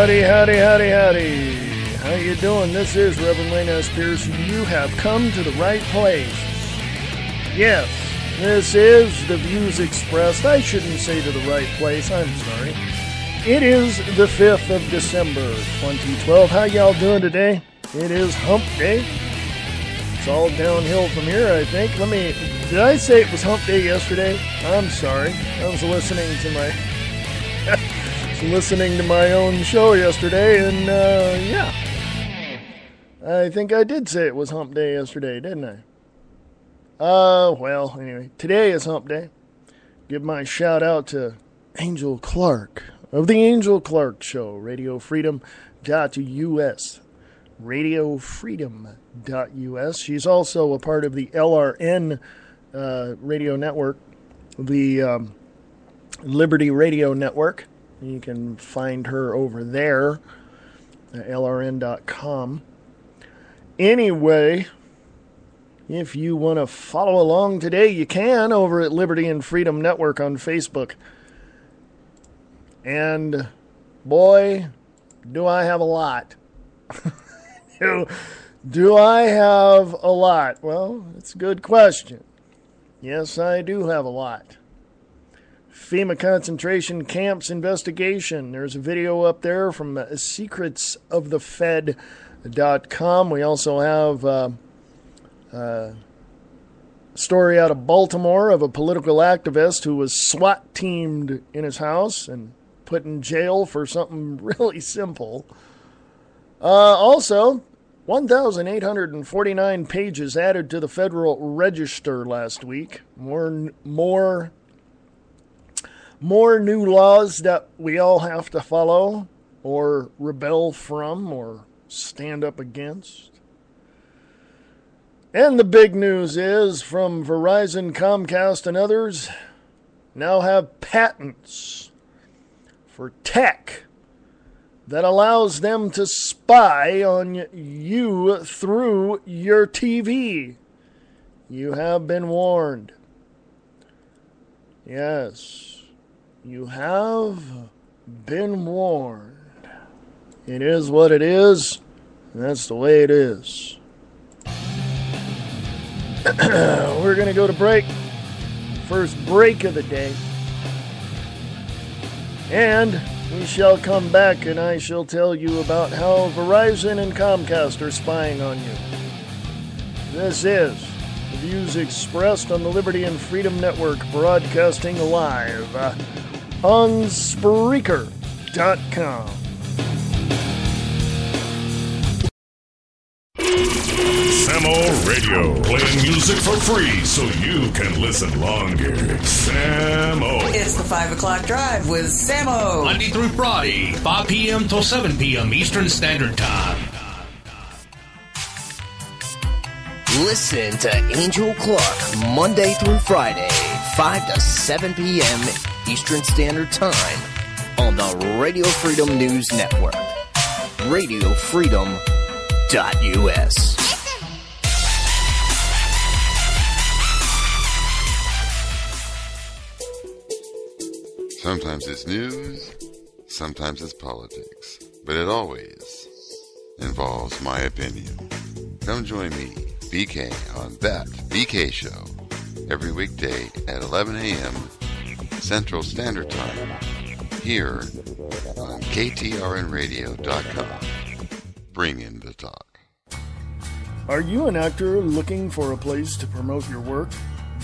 Howdy, howdy, howdy, howdy. How you doing? This is Reverend Wayne S. Pierce. You have come to the right place. Yes, this is the views expressed. I shouldn't say to the right place. I'm sorry. It is the 5th of December, 2012. How y'all doing today? It is Hump Day. It's all downhill from here, I think. Did I say it was Hump Day yesterday? I'm sorry. I was listening to my own show yesterday, and yeah. I think I did say it was Hump Day yesterday, didn't I? Well, anyway, today is Hump Day. Give my shout out to Angel Clark of the Angel Clark Show, radiofreedom.us. radiofreedom.us. She's also a part of the LRN radio network, the Liberty Radio Network. You can find her over there at lrn.com. Anyway, if you want to follow along today, you can over at Liberty and Freedom Network on Facebook. And boy, do I have a lot. Do I have a lot? Well, it's a good question. Yes, I do have a lot. FEMA concentration camps investigation. There's a video up there from secretsofthefed.com. We also have a story out of Baltimore of a political activist who was SWAT teamed in his house and put in jail for something really simple. Also, 1,849 pages added to the Federal Register last week. More new laws that we all have to follow or rebel from or stand up against. And the big news is from Verizon, Comcast, and others now have patents for tech that allows them to spy on you through your TV. You have been warned. Yes, you have been warned. It is what it is, and that's the way it is. We're going to go to break. First break of the day. And we shall come back and I shall tell you about how Verizon and Comcast are spying on you. This is the views expressed on the Liberty and Freedom Network, broadcasting live on Spreaker.com. Samo Radio, playing music for free so you can listen longer. Samo. It's the 5 o'clock drive with Samo. Monday through Friday, 5 p.m. till 7 p.m. Eastern Standard Time. Listen to Angel Clark Monday through Friday, 5 to 7 p.m. Eastern Standard Time on the Radio Freedom News Network. radiofreedom.us. Sometimes it's news, sometimes it's politics, but it always involves my opinion. Come join me, BK, on That BK Show, every weekday at 11 a.m. Central Standard Time, here on KTRNradio.com. Bring in the talk. Are you an actor looking for a place to promote your work?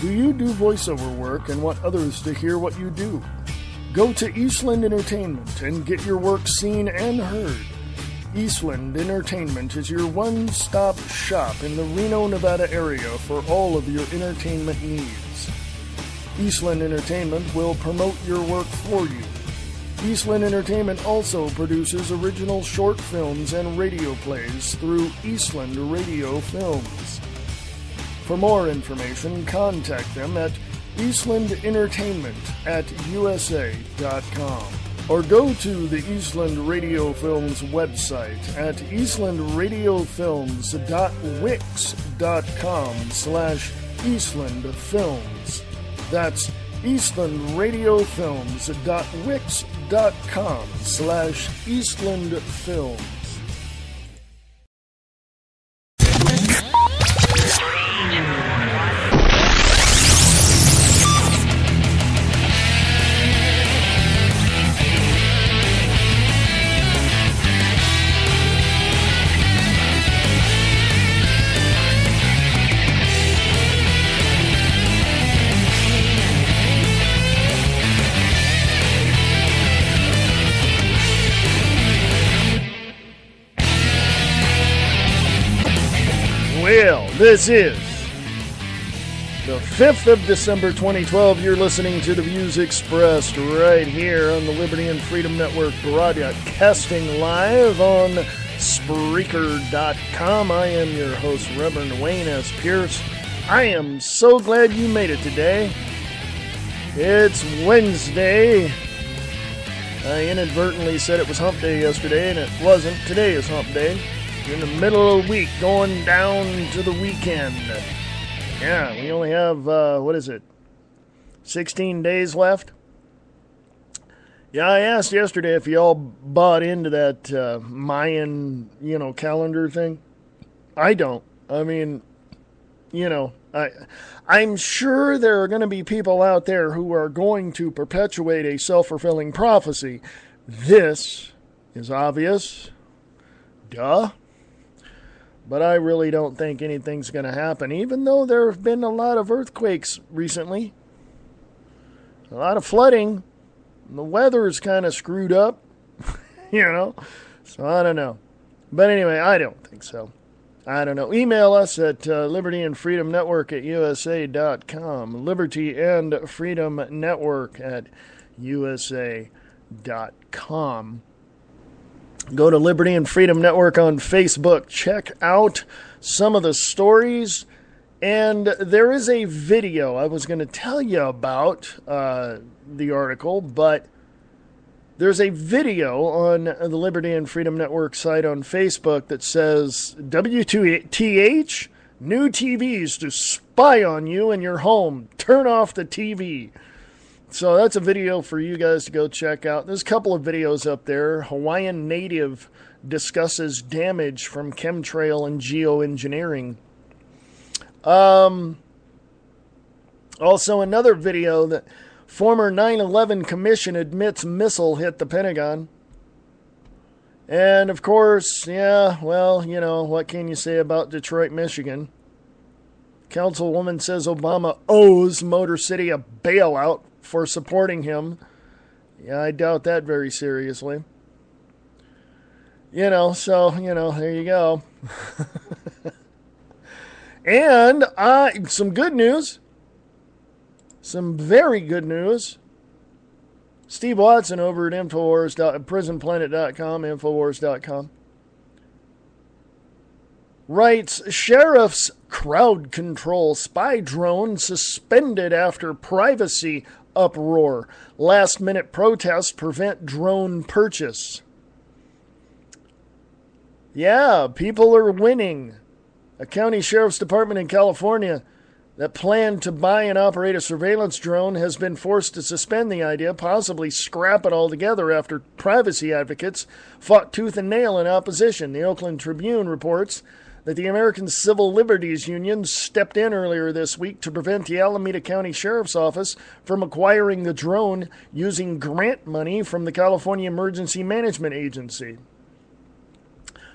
Do you do voiceover work and want others to hear what you do? Go to Eastland Entertainment and get your work seen and heard. Eastland Entertainment is your one-stop shop in the Reno, Nevada area for all of your entertainment needs. Eastland Entertainment will promote your work for you. Eastland Entertainment also produces original short films and radio plays through Eastland Radio Films. For more information, contact them at Eastland Entertainment at USA.com or go to the Eastland Radio Films website at eastlandradiofilms.wix.com/Eastland Films. That's eastlandradiofilms.wix.com/eastlandfilms. Well, this is the 5th of December 2012. You're listening to the views expressed right here on the Liberty and Freedom Network, broadcasting live on Spreaker.com. I am your host, Reverend Wayne S. Pierce. I am so glad you made it today. It's Wednesday. I inadvertently said it was hump day yesterday, and it wasn't. Today is hump day. In the middle of the week, going down to the weekend. Yeah, we only have, 16 days left? Yeah, I asked yesterday if you all bought into that Mayan, calendar thing. I don't. I mean, I'm sure there are going to be people out there who are going to perpetuate a self-fulfilling prophecy. This is obvious. Duh. But I really don't think anything's going to happen, even though there have been a lot of earthquakes recently. A lot of flooding. The weather's kind of screwed up, So I don't know. But anyway, I don't think so. I don't know. Email us at Liberty and Freedom Network at USA.com. Liberty and Freedom Network at USA.com. Go to Liberty and Freedom Network on Facebook. Check out some of the stories. And there is a video. I was going to tell you about the article, but there's a video on the Liberty and Freedom Network site on Facebook that says, WTH, new TVs to spy on you in your home. Turn off the TV. So that's a video for you guys to go check out. There's a couple of videos up there. Hawaiian native discusses damage from chemtrail and geoengineering. Also another video that former 9/11 commission admits missile hit the Pentagon. And of course, what can you say about Detroit, Michigan? Councilwoman says Obama owes Motor City a bailout for supporting him. Yeah, I doubt that very seriously. There you go. And some good news. Some very good news. Steve Watson over at prisonplanet.com, Infowars.com, writes, Sheriff's crowd control spy drone suspended after privacy uproar. Last-minute protests prevent drone purchase. Yeah, people are winning. A county sheriff's department in California that planned to buy and operate a surveillance drone has been forced to suspend the idea, possibly scrap it altogether after privacy advocates fought tooth and nail in opposition. The Oakland Tribune reports that the American Civil Liberties Union stepped in earlier this week to prevent the Alameda County Sheriff's Office from acquiring the drone using grant money from the California Emergency Management Agency.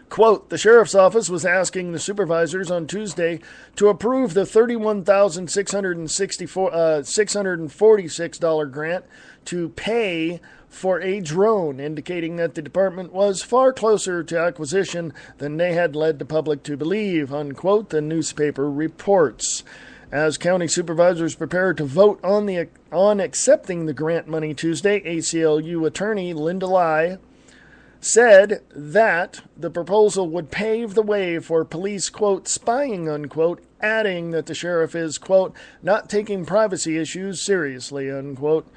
Quote, the Sheriff's Office was asking the supervisors on Tuesday to approve the $31,646 grant to pay for a drone, indicating that the department was far closer to acquisition than they had led the public to believe, unquote, the newspaper reports. As county supervisors prepare to vote on accepting the grant money Tuesday, ACLU attorney Linda Lai said that the proposal would pave the way for police, quote, spying, unquote, adding that the sheriff is, quote, not taking privacy issues seriously, unquote.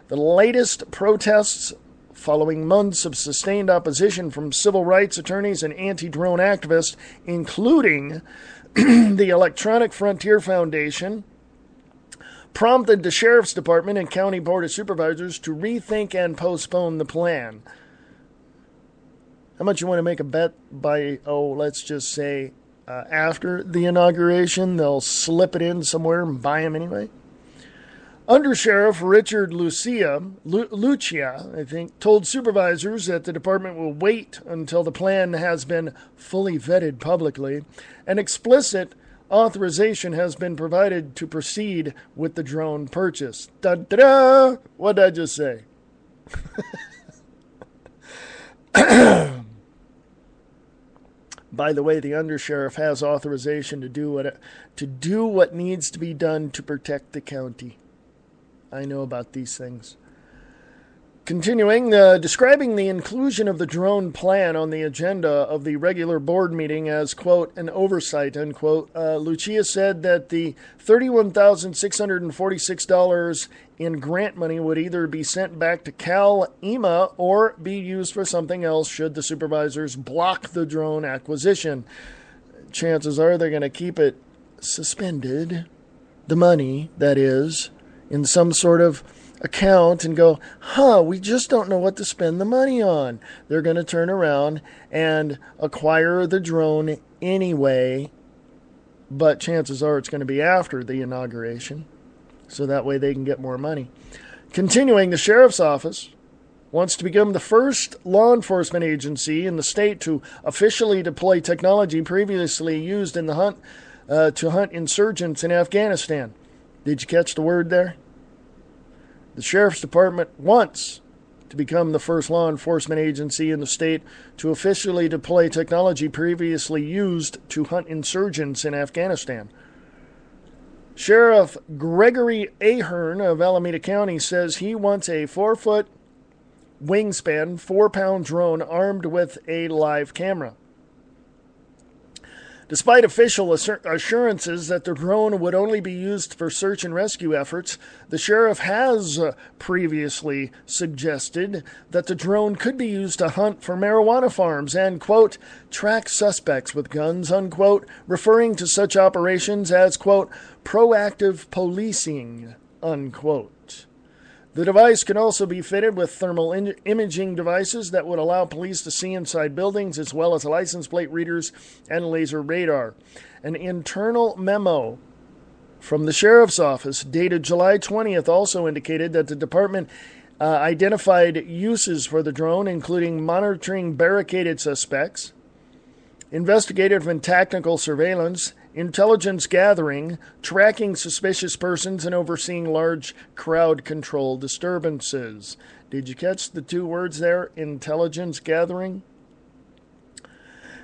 The latest protests following months of sustained opposition from civil rights attorneys and anti-drone activists, including the Electronic Frontier Foundation, prompted the Sheriff's Department and County Board of Supervisors to rethink and postpone the plan. How much you want to make a bet by, let's just say, after the inauguration? They'll slip it in somewhere and buy them anyway. Undersheriff Richard Lucia, I think, told supervisors that the department will wait until the plan has been fully vetted publicly. An explicit authorization has been provided to proceed with the drone purchase. Da-da-da! What did I just say? By the way, the undersheriff has authorization to do what needs to be done to protect the county. I know about these things. Continuing, describing the inclusion of the drone plan on the agenda of the regular board meeting as, quote, an oversight, unquote, Lucia said that the $31,646 in grant money would either be sent back to Cal-EMA or be used for something else should the supervisors block the drone acquisition. Chances are they're going to keep it suspended, the money, that is, in some sort of account and go, we just don't know what to spend the money on. They're going to turn around and acquire the drone anyway, but chances are it's going to be after the inauguration, so that way they can get more money. Continuing, the Sheriff's Office wants to become the first law enforcement agency in the state to officially deploy technology previously used in the hunt to hunt insurgents in Afghanistan. Did you catch the word there? The Sheriff's Department wants to become the first law enforcement agency in the state to officially deploy technology previously used to hunt insurgents in Afghanistan. Sheriff Gregory Ahern of Alameda County says he wants a 4-foot wingspan, 4-pound drone armed with a live camera. Despite official assurances that the drone would only be used for search and rescue efforts, the sheriff has previously suggested that the drone could be used to hunt for marijuana farms and, quote, track suspects with guns, unquote, referring to such operations as, quote, proactive policing, unquote. The device can also be fitted with thermal imaging devices that would allow police to see inside buildings, as well as license plate readers and laser radar. An internal memo from the Sheriff's Office dated July 20th also indicated that the department identified uses for the drone, including monitoring barricaded suspects, investigative and tactical surveillance, intelligence gathering, tracking suspicious persons, and overseeing large crowd control disturbances. Did you catch the two words there? Intelligence gathering?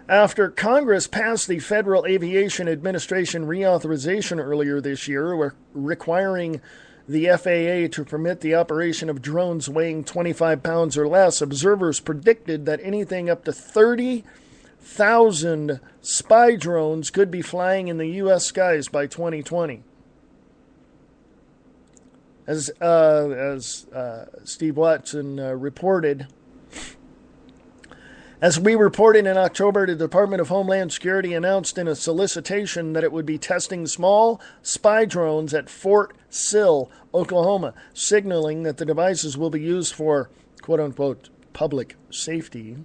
After Congress passed the Federal Aviation Administration reauthorization earlier this year, requiring the FAA to permit the operation of drones weighing 25 pounds or less, observers predicted that anything up to 30,000 spy drones could be flying in the U.S. skies by 2020. As Steve Watson reported, as we reported in October, the Department of Homeland Security announced in a solicitation that it would be testing small spy drones at Fort Sill, Oklahoma, signaling that the devices will be used for, quote-unquote, public safety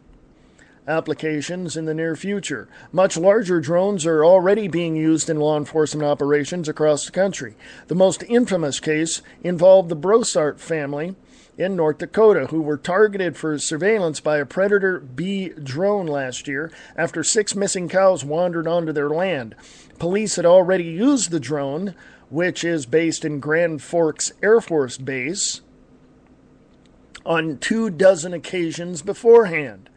applications in the near future. Much larger drones are already being used in law enforcement operations across the country. The most infamous case involved the Brossart family in North Dakota, who were targeted for surveillance by a Predator B drone last year after 6 missing cows wandered onto their land. Police had already used the drone, which is based in Grand Forks Air Force Base, on 24 occasions beforehand.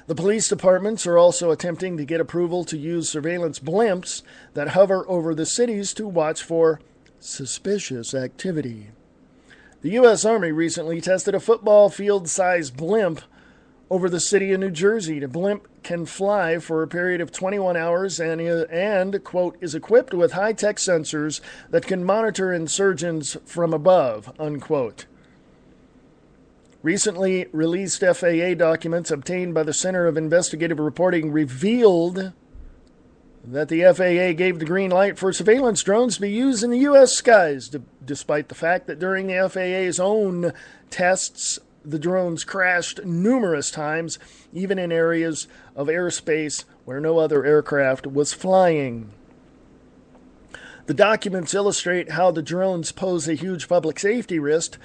The police departments are also attempting to get approval to use surveillance blimps that hover over the cities to watch for suspicious activity. The U.S. Army recently tested a football field-sized blimp over the city of New Jersey. The blimp can fly for a period of 21 hours and quote, is equipped with high-tech sensors that can monitor insurgents from above, unquote. Recently released FAA documents obtained by the Center of Investigative Reporting revealed that the FAA gave the green light for surveillance drones to be used in the U.S. skies, despite the fact that during the FAA's own tests, the drones crashed numerous times, even in areas of airspace where no other aircraft was flying. The documents illustrate how the drones pose a huge public safety risk,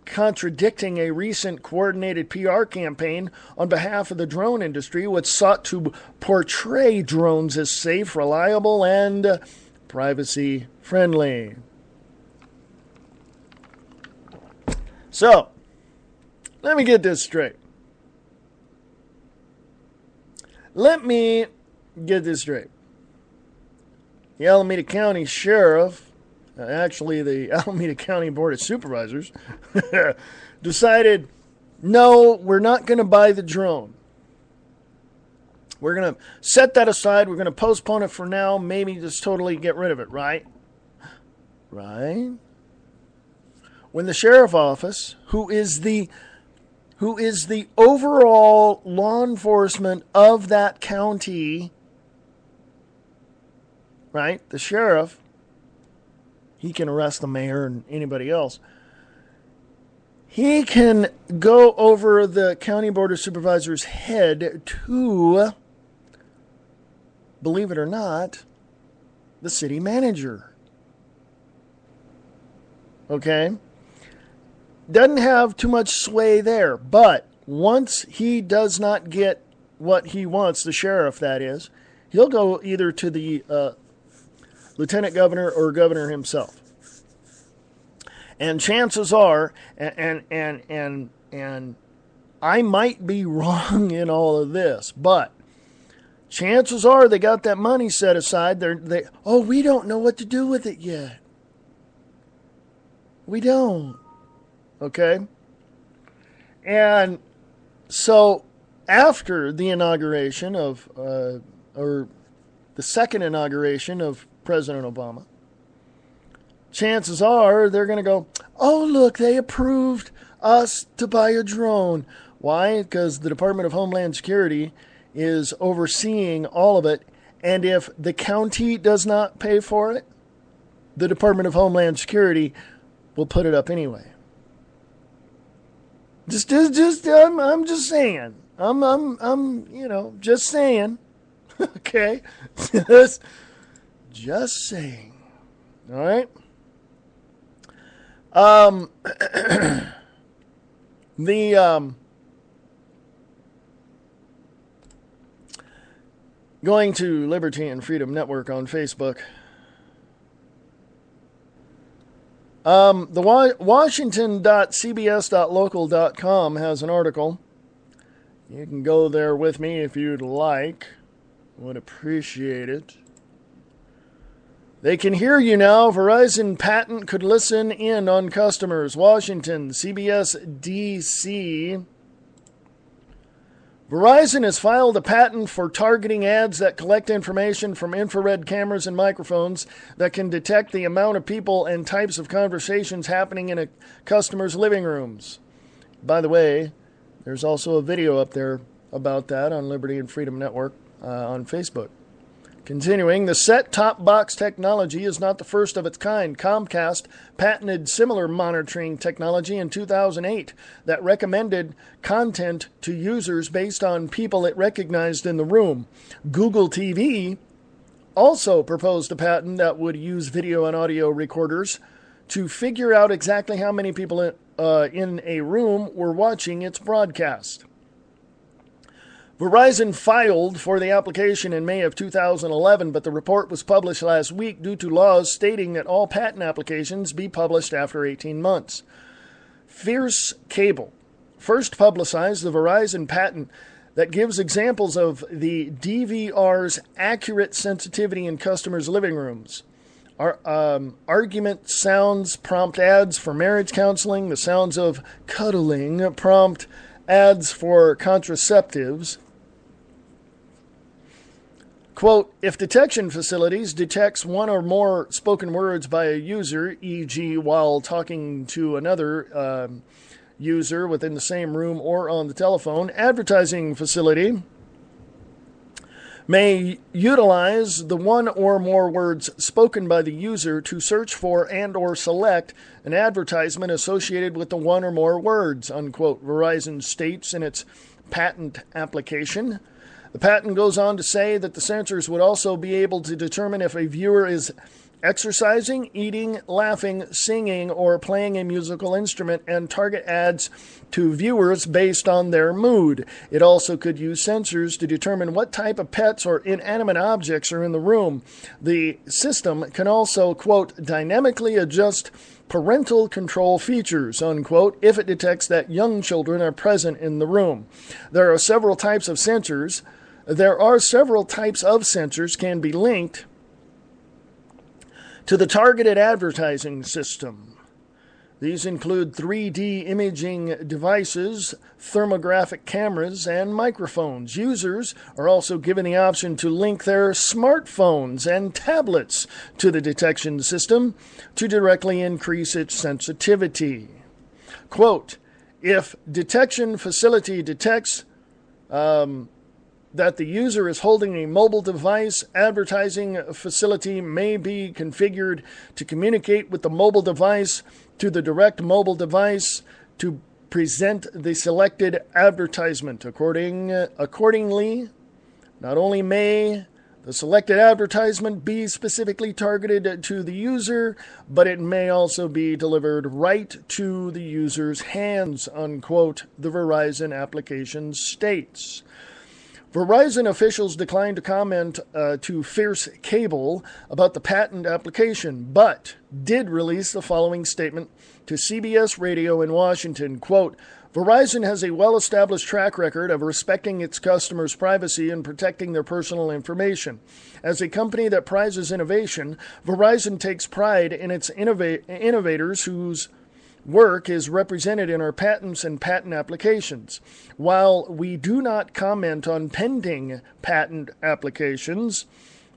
contradicting a recent coordinated PR campaign on behalf of the drone industry, which sought to portray drones as safe, reliable, and privacy-friendly. So, let me get this straight. The Alameda County Sheriff, actually the Alameda County Board of Supervisors, decided, no, we're not going to buy the drone. We're going to set that aside. We're going to postpone it for now. Maybe just totally get rid of it, right? Right? When the sheriff office, who is the overall law enforcement of that county, right? The sheriff, he can arrest the mayor and anybody else. He can go over the county board of supervisors' head to, believe it or not, the city manager. Okay? Doesn't have too much sway there, but once he does not get what he wants, the sheriff that is, he'll go either to the lieutenant governor or governor himself. And chances are, and I might be wrong in all of this, but chances are they got that money set aside. We don't know what to do with it yet. We don't. Okay? And so after the inauguration of, or the second inauguration of President Obama, chances are they're going to go, oh, look, they approved us to buy a drone. Why? Because the Department of Homeland Security is overseeing all of it. And if the county does not pay for it, the Department of Homeland Security will put it up anyway. I'm just saying. I'm just saying. Okay? Just saying. All right? Going to Liberty and Freedom Network on Facebook. The Washington.cbs.local.com has an article. You can go there with me if you'd like. Would appreciate it. They can hear you now. Verizon patent could listen in on customers. Washington, CBS, D.C. Verizon has filed a patent for targeting ads that collect information from infrared cameras and microphones that can detect the amount of people and types of conversations happening in a customer's living rooms. By the way, there's also a video up there about that on Liberty and Freedom Network on Facebook. Continuing, the set-top box technology is not the first of its kind. Comcast patented similar monitoring technology in 2008 that recommended content to users based on people it recognized in the room. Google TV also proposed a patent that would use video and audio recorders to figure out exactly how many people in a room were watching its broadcast. Verizon filed for the application in May of 2011, but the report was published last week due to laws stating that all patent applications be published after 18 months. Fierce Cable first publicized the Verizon patent that gives examples of the DVR's accurate sensitivity in customers' living rooms. Argument sounds prompt ads for marriage counseling. The sounds of cuddling prompt ads for contraceptives. Quote, if detection facilities detects one or more spoken words by a user, e.g. while talking to another user within the same room or on the telephone, advertising facility may utilize the one or more words spoken by the user to search for and or select an advertisement associated with the one or more words, unquote, Verizon states in its patent application. The patent goes on to say that the sensors would also be able to determine if a viewer is exercising, eating, laughing, singing, or playing a musical instrument and target ads to viewers based on their mood. It also could use sensors to determine what type of pets or inanimate objects are in the room. The system can also, quote, dynamically adjust parental control features, unquote, if it detects that young children are present in the room. There are several types of sensors can be linked to the targeted advertising system. These include 3D imaging devices, thermographic cameras, and microphones. Users are also given the option to link their smartphones and tablets to the detection system to directly increase its sensitivity. Quote, if detection facility detects that the user is holding a mobile device, advertising facility may be configured to communicate with the mobile device to the direct mobile device to present the selected advertisement. Accordingly, not only may the selected advertisement be specifically targeted to the user, but it may also be delivered right to the user's hands, unquote, the Verizon application states. Verizon officials declined to comment to Fierce Cable about the patent application, but did release the following statement to CBS Radio in Washington, quote, Verizon has a well-established track record of respecting its customers' privacy and protecting their personal information. As a company that prizes innovation, Verizon takes pride in its innovators whose work is represented in our patents and patent applications. While we do not comment on pending patent applications,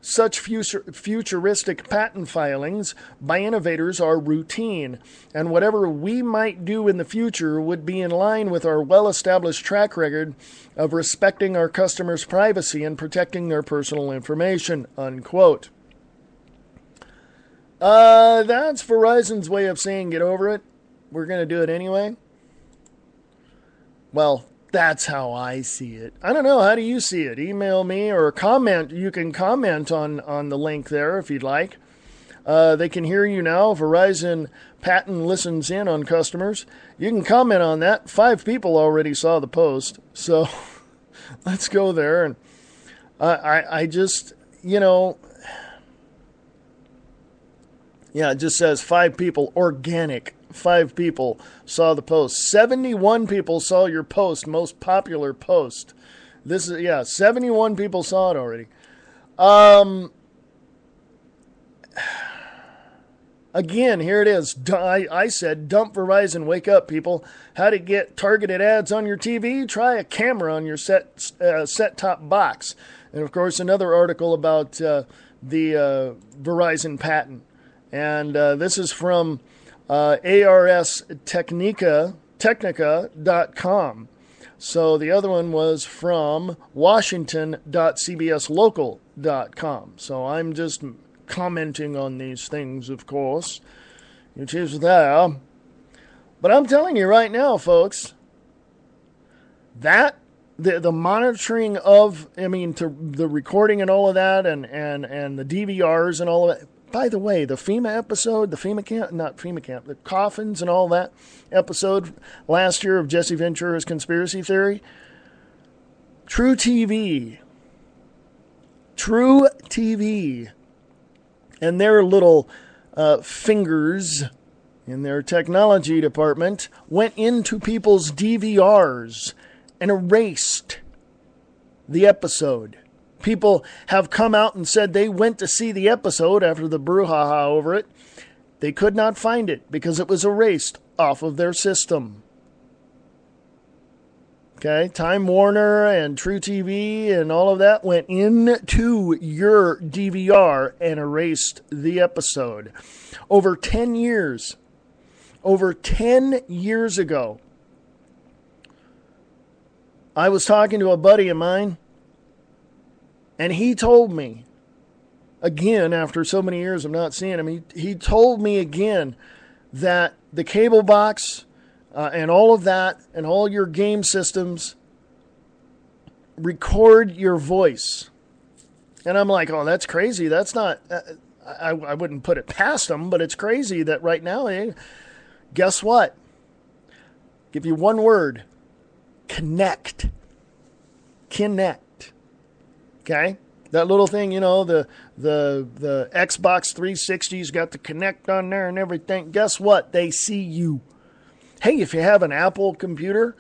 such futuristic patent filings by innovators are routine, and whatever we might do in the future would be in line with our well-established track record of respecting our customers' privacy and protecting their personal information, unquote. That's Verizon's way of saying get over it. We're going to do it anyway. Well, that's how I see it. I don't know. How do you see it? Email me or comment. You can comment on the link there if you'd like. They can hear you now. Verizon patent listens in on customers. You can comment on that. 5 people already saw the post. So let's go there. And I just, yeah, it just says 5 people, organic. 5 people saw the post. 71 people saw your post, most popular post. 71 people saw it already. Again, here it is. I said, dump Verizon, wake up, people. How to get targeted ads on your TV? Try a camera on your set-top box. And, of course, another article about the Verizon patent. And this is from arstechnica.com. So the other one was from washington.cbslocal.com. So I'm just commenting on these things, of course. It is there. But I'm telling you right now, folks, that the monitoring of, the recording and all of that and the DVRs and all of that. By the way, the FEMA episode, the coffins and all that episode last year of Jesse Ventura's conspiracy theory, True TV, and their little fingers in their technology department went into people's DVRs and erased the episode. People have come out and said they went to see the episode after the brouhaha over it. They could not find it because it was erased off of their system. Okay, Time Warner and True TV and all of that went into your DVR and erased the episode. Over 10 years ago, I was talking to a buddy of mine, And he told me, again, after so many years of not seeing him, he told me again that the cable box and all of that and all your game systems record your voice. And I'm like, oh, that's crazy. That's not, I wouldn't put it past them, but it's crazy that right now, guess what? Give you one word, connect. Connect. Okay? That little thing, you know, the Xbox 360's got the Connect on there and everything. Guess what? They see you. Hey, if you have an Apple computer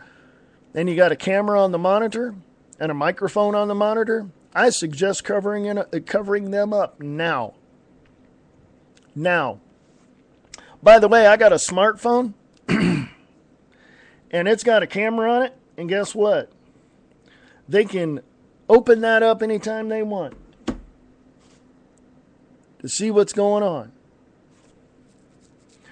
and you got a camera on the monitor and a microphone on the monitor, I suggest covering them up now. Now. By the way, I got a smartphone and it's got a camera on it, and guess what? They can open that up anytime they want to see what's going on.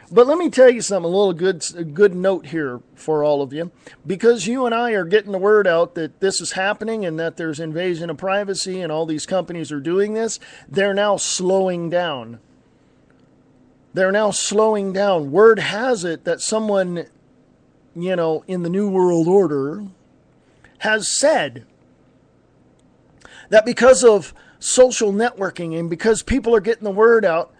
But let me tell you something, a good note here for all of you. Because you and I are getting the word out that this is happening and that there's invasion of privacy and all these companies are doing this, they're now slowing down. They're now slowing down. Word has it that someone, you know, in the New World Order has said that because of social networking and because people are getting the word out,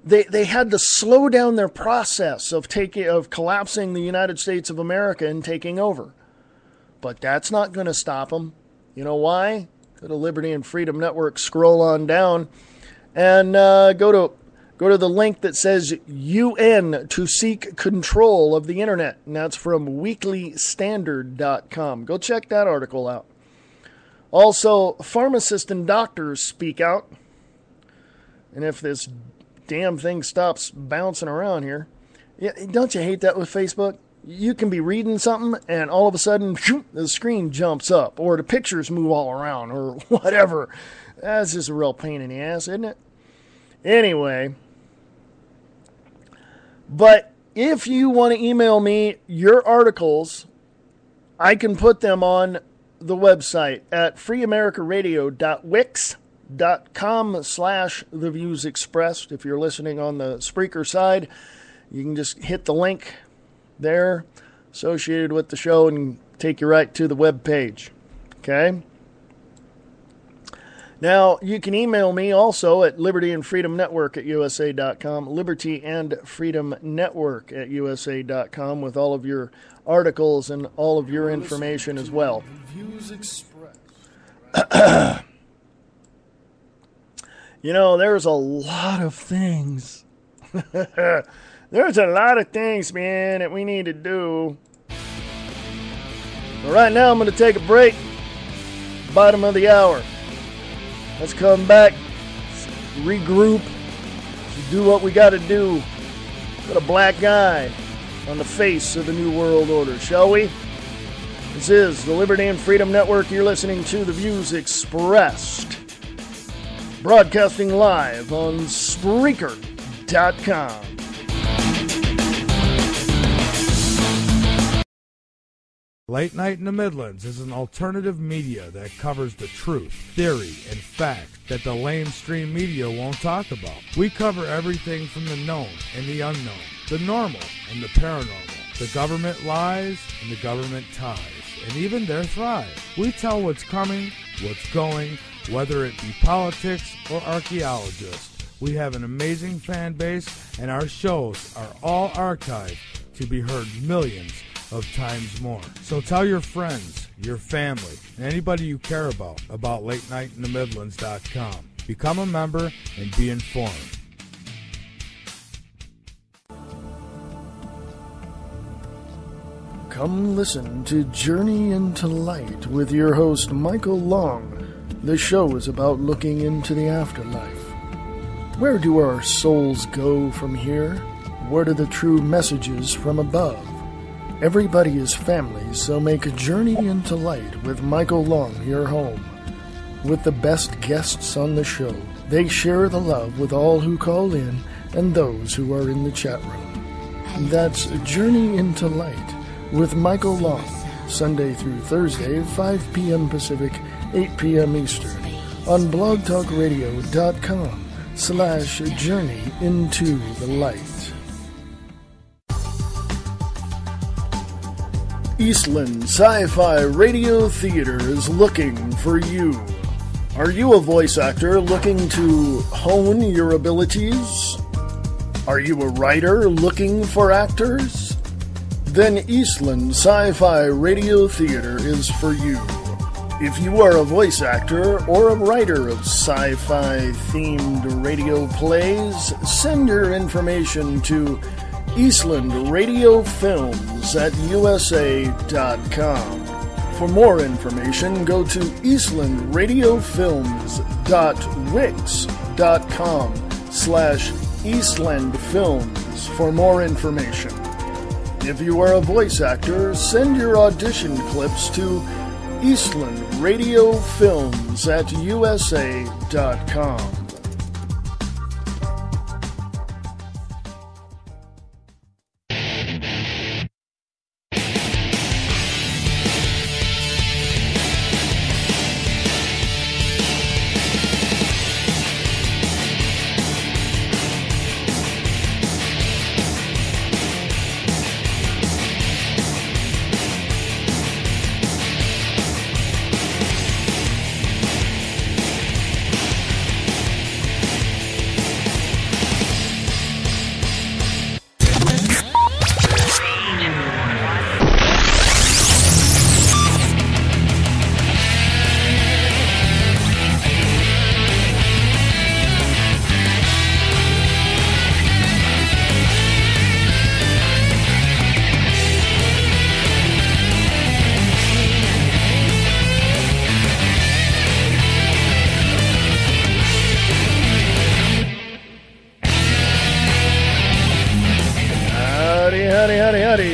they had to slow down their process of collapsing the United States of America and taking over. But that's not going to stop them. You know why? Go to Liberty and Freedom Network, scroll on down, and go to the link that says UN to seek control of the internet. And that's from weeklystandard.com. Go check that article out. Also, pharmacists and doctors speak out. And if this damn thing stops bouncing around here, don't you hate that with Facebook? You can be reading something and all of a sudden the screen jumps up or the pictures move all around or whatever. That's just a real pain in the ass, isn't it? Anyway, but if you want to email me your articles, I can put them on the website at freeamericaradio.wix.com/the views expressed. If you're listening on the Spreaker side, you can just hit the link there associated with the show and take you right to the web page. Okay? Now, you can email me also at Liberty and Freedom Network at USA.com, Liberty and Freedom Network at USA.com with all of your articles and all of your information as well. You know, there's a lot of things. There's a lot of things, man, that we need to do. But right now, I'm going to take a break. Bottom of the hour. Let's come back, regroup, do what we got to do. Put a black guy on the face of the New World Order, shall we? This is the Liberty and Freedom Network. You're listening to The Views Expressed. Broadcasting live on Spreaker.com. Late Night in the Midlands is an alternative media that covers the truth, theory, and fact that the lamestream media won't talk about. We cover everything from the known and the unknown, the normal and the paranormal, the government lies and the government ties, and even their thrive. We tell what's coming, what's going, whether it be politics or archaeologists. We have an amazing fan base, and our shows are all archived to be heard millions of times more. So tell your friends, your family, and anybody you care about LateNightInTheMidlands.com. Become a member and be informed. Come listen to Journey into Light with your host, Michael Long. The show is about looking into the afterlife. Where do our souls go from here? What are the true messages from above? Everybody is family, so make a journey into light with Michael Long, your home. With the best guests on the show, they share the love with all who call in and those who are in the chat room. That's Journey into Light with Michael Long, Sunday through Thursday, 5 p.m. Pacific, 8 p.m. Eastern, on blogtalkradio.com/journey into the light. Eastland Sci-Fi Radio Theater is looking for you. Are you a voice actor looking to hone your abilities? Are you a writer looking for actors? Then Eastland Sci-Fi Radio Theater is for you. If you are a voice actor or a writer of sci-fi themed radio plays, send your information to Eastland Radio Films at USA.com. For more information, go to eastlandradiofilms.wix.com/Eastland Films for more information. If you are a voice actor, send your audition clips to Eastland Radio Films at USA.com.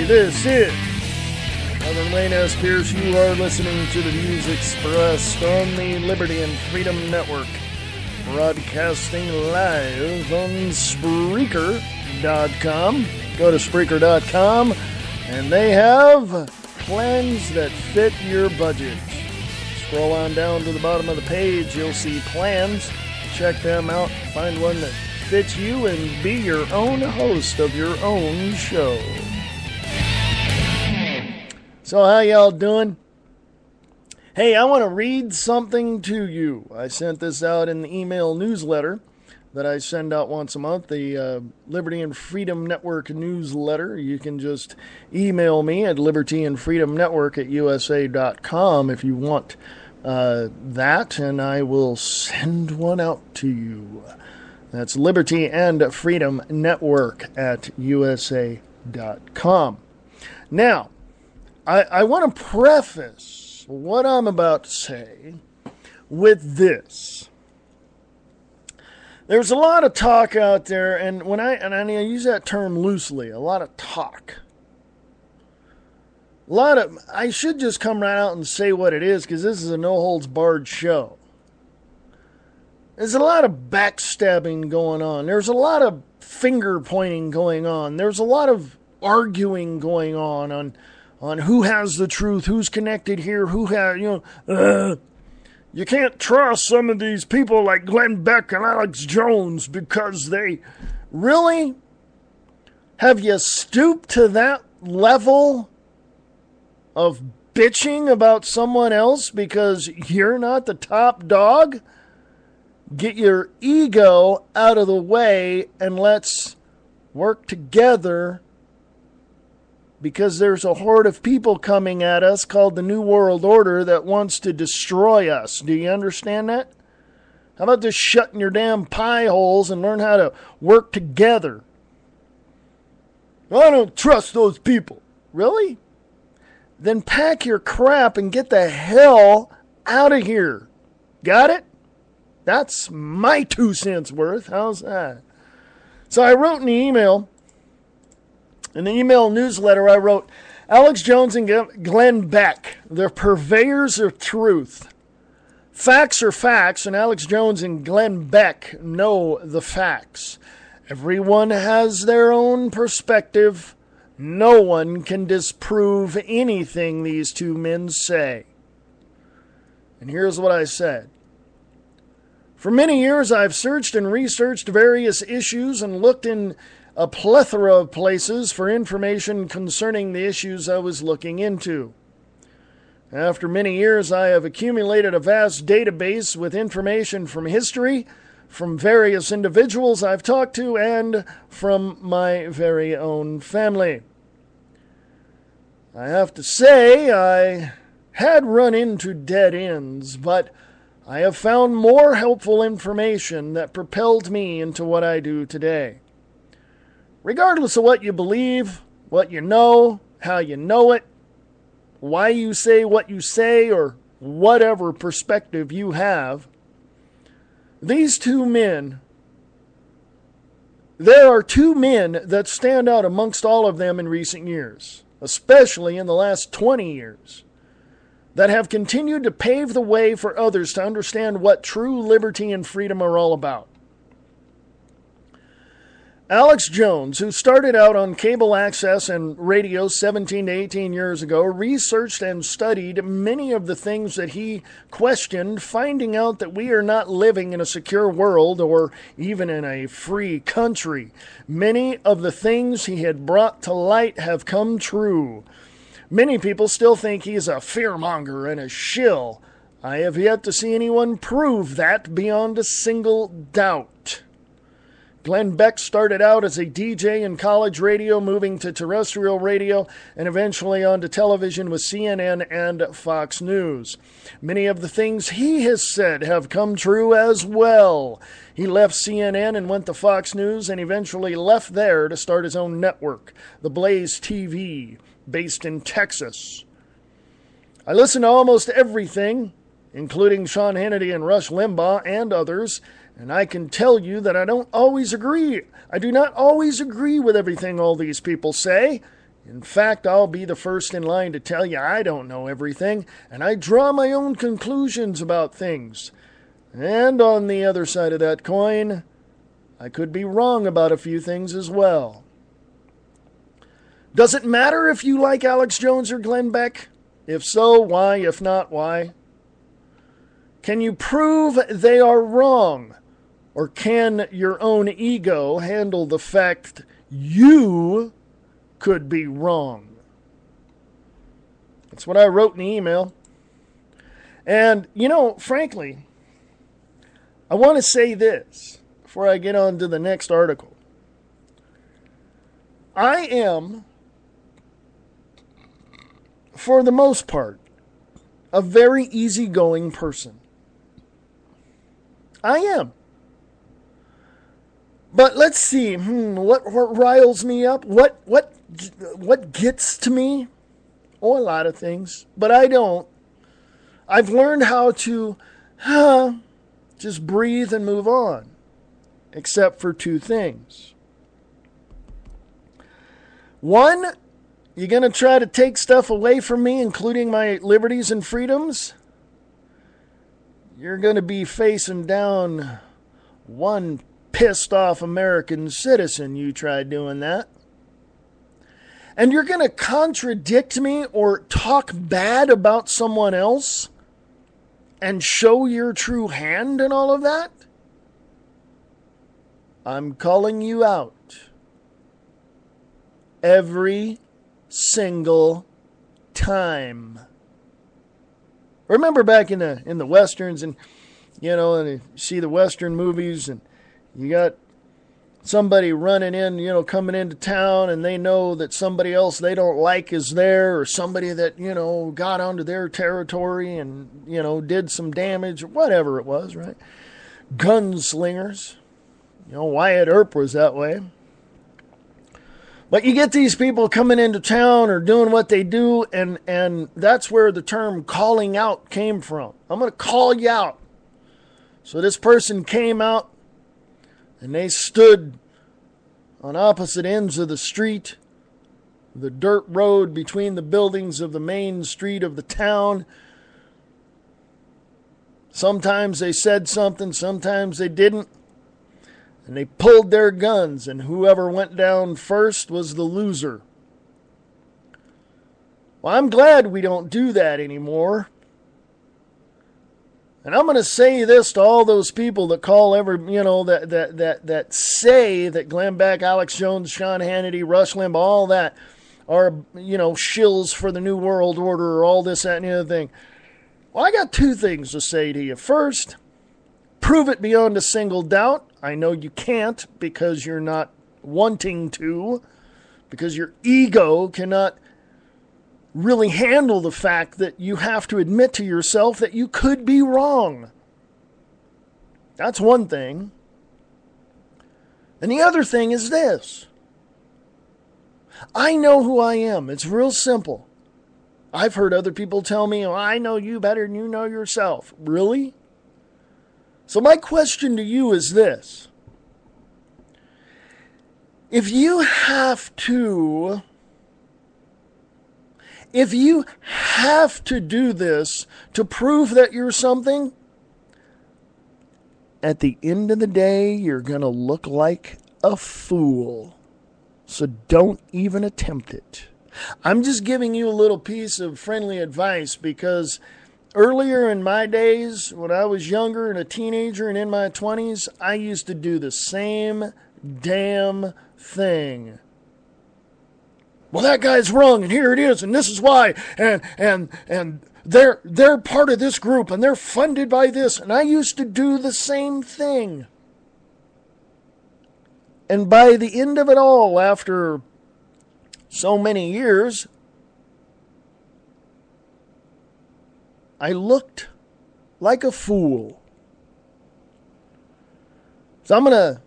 This is Reverend Wayne S. Pierce. You are listening to the views expressed on the Liberty and Freedom Network, broadcasting live on Spreaker.com. Go to Spreaker.com, and they have plans that fit your budget. Scroll on down to the bottom of the page, you'll see plans. Check them out, find one that fits you, and be your own host of your own show. So how y'all doing? Hey, I want to read something to you. I sent this out in the email newsletter that I send out once a month, the Liberty and Freedom Network newsletter. You can just email me at libertyandfreedomnetwork@usa.com if you want that, and I will send one out to you. That's Liberty and Freedom Network at USA.com. Now, I want to preface what I'm about to say with this. There's a lot of talk out there, and I use that term loosely, a lot of talk. I should just come right out and say what it is, because this is a no-holds-barred show. There's a lot of backstabbing going on. There's a lot of finger-pointing going on. There's a lot of arguing going on who has the truth, who's connected here, who has, you can't trust some of these people like Glenn Beck and Alex Jones because they really, have you stooped to that level of bitching about someone else because you're not the top dog? Get your ego out of the way and let's work together, because there's a horde of people coming at us called the New World Order that wants to destroy us. Do you understand that? How about just shutting your damn pie holes and learn how to work together? I don't trust those people. Really? Then pack your crap and get the hell out of here. Got it? That's my 2 cents worth. How's that? So I wrote in the email, in the email newsletter, I wrote, Alex Jones and Glenn Beck, they're purveyors of truth. Facts are facts, and Alex Jones and Glenn Beck know the facts. Everyone has their own perspective. No one can disprove anything these two men say. And here's what I said. For many years, I've searched and researched various issues and looked in a plethora of places for information concerning the issues I was looking into. After many years, I have accumulated a vast database with information from history, from various individuals I've talked to, and from my very own family. I have to say, I had run into dead ends, but I have found more helpful information that propelled me into what I do today. Regardless of what you believe, what you know, how you know it, why you say what you say, or whatever perspective you have, these two men, there are two men that stand out amongst all of them in recent years, especially in the last 20 years, that have continued to pave the way for others to understand what true liberty and freedom are all about. Alex Jones, who started out on cable access and radio 17 to 18 years ago, researched and studied many of the things that he questioned, finding out that we are not living in a secure world or even in a free country. Many of the things he had brought to light have come true. Many people still think he's a fearmonger and a shill. I have yet to see anyone prove that beyond a single doubt. Glenn Beck started out as a DJ in college radio, moving to terrestrial radio, and eventually onto television with CNN and Fox News. Many of the things he has said have come true as well. He left CNN and went to Fox News and eventually left there to start his own network, The Blaze TV, based in Texas. I listen to almost everything, including Sean Hannity and Rush Limbaugh and others, and I can tell you that I don't always agree. I do not always agree with everything all these people say. In fact, I'll be the first in line to tell you I don't know everything, and I draw my own conclusions about things. And on the other side of that coin, I could be wrong about a few things as well. Does it matter if you like Alex Jones or Glenn Beck? If so, why? If not, why? Can you prove they are wrong? Or can your own ego handle the fact you could be wrong? That's what I wrote in the email. And, frankly, I want to say this before I get on to the next article. I am, for the most part, a very easygoing person. I am. But let's see, what riles me up? What gets to me? Oh, a lot of things, but I don't. I've learned how to just breathe and move on, except for two things. One, you're going to try to take stuff away from me, including my liberties and freedoms? You're going to be facing down one pissed off American citizen. You try doing that. And you're going to contradict me or talk bad about someone else and show your true hand and all of that? I'm calling you out. Every single time. Remember back in the westerns, and and you see the western movies, and you got somebody running in, coming into town, and they know that somebody else they don't like is there, or somebody that, got onto their territory and, did some damage, or whatever it was, right? Gunslingers. Wyatt Earp was that way. But you get these people coming into town or doing what they do, and that's where the term calling out came from. I'm going to call you out. So this person came out, and they stood on opposite ends of the street, the dirt road between the buildings of the main street of the town. Sometimes they said something, sometimes they didn't. And they pulled their guns, and whoever went down first was the loser. Well, I'm glad we don't do that anymore. And I'm going to say this to all those people that call that say that Glenn Beck, Alex Jones, Sean Hannity, Rush Limbaugh, all that are, shills for the New World Order or all this, that, and the other thing. Well, I got two things to say to you. First, prove it beyond a single doubt. I know you can't because you're not wanting to, because your ego cannot really handle the fact that you have to admit to yourself that you could be wrong. That's one thing. And the other thing is this. I know who I am. It's real simple. I've heard other people tell me, oh, I know you better than you know yourself. Really? So my question to you is this. If you have to do this to prove that you're something, at the end of the day, you're going to look like a fool. So don't even attempt it. I'm just giving you a little piece of friendly advice because earlier in my days, when I was younger and a teenager and in my 20s, I used to do the same damn thing. Well, that guy's wrong, and here it is, and this is why, and they're part of this group, and they're funded by this, and I used to do the same thing. And by the end of it all, after so many years, I looked like a fool. So I'm going to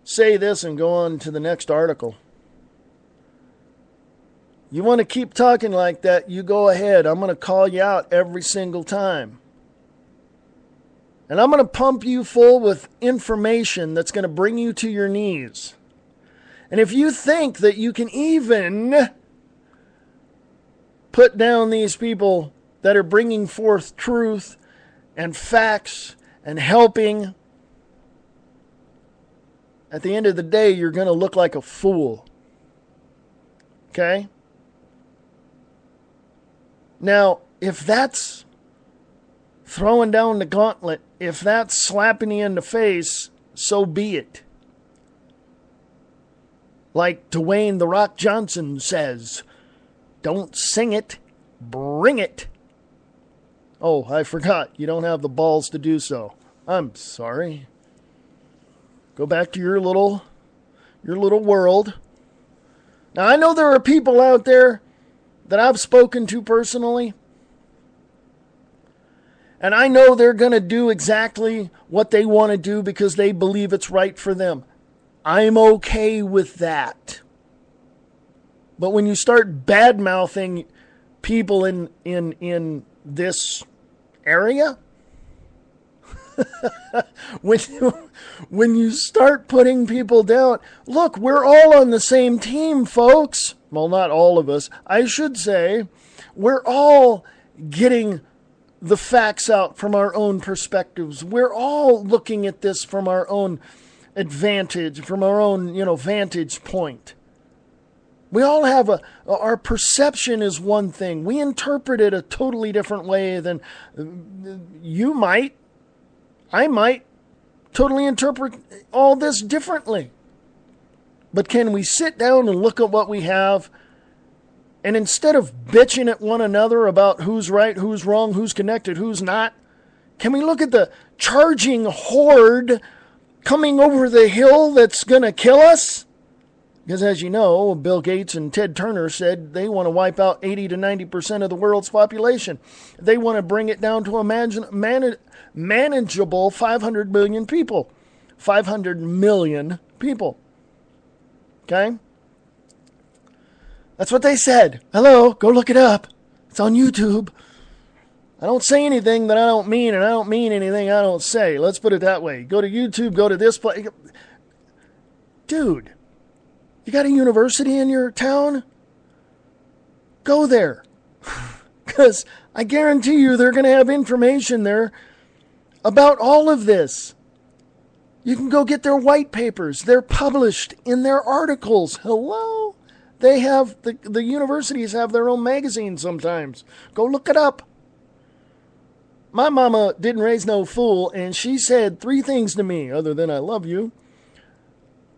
say this and go on to the next article. You want to keep talking like that, you go ahead. I'm going to call you out every single time. And I'm going to pump you full with information that's going to bring you to your knees. And if you think that you can even put down these people that are bringing forth truth and facts and helping, at the end of the day, you're going to look like a fool. Okay? Now, if that's throwing down the gauntlet, if that's slapping you in the face, so be it. Like Dwayne "The Rock" Johnson says, don't sing it, bring it. Oh, I forgot. You don't have the balls to do so. I'm sorry. Go back to your little world. Now, I know there are people out there that I've spoken to personally, and I know they're going to do exactly what they want to do because they believe it's right for them. I'm okay with that. But when you start bad-mouthing people in this area, when you start putting people down, look, we're all on the same team, folks. Well, not all of us. I should say, we're all getting the facts out from our own perspectives. We're all looking at this from our own advantage, from our own, vantage point. We all have our perception is one thing. We interpret it a totally different way than you might. I might totally interpret all this differently. But can we sit down and look at what we have, and instead of bitching at one another about who's right, who's wrong, who's connected, who's not, can we look at the charging horde coming over the hill that's going to kill us? Because as you know, Bill Gates and Ted Turner said they want to wipe out 80 to 90% of the world's population. They want to bring it down to a manageable 500 million people. 500 million people. Okay? That's what they said. Hello, go look it up. It's on YouTube. I don't say anything that I don't mean, and I don't mean anything I don't say. Let's put it that way. Go to YouTube, go to this place. Dude, you got a university in your town? Go there. Because I guarantee you they're going to have information there about all of this. You can go get their white papers. They're published in their articles. Hello? They have, the universities have their own magazines sometimes. Go look it up. My mama didn't raise no fool, and she said 3 things to me other than I love you.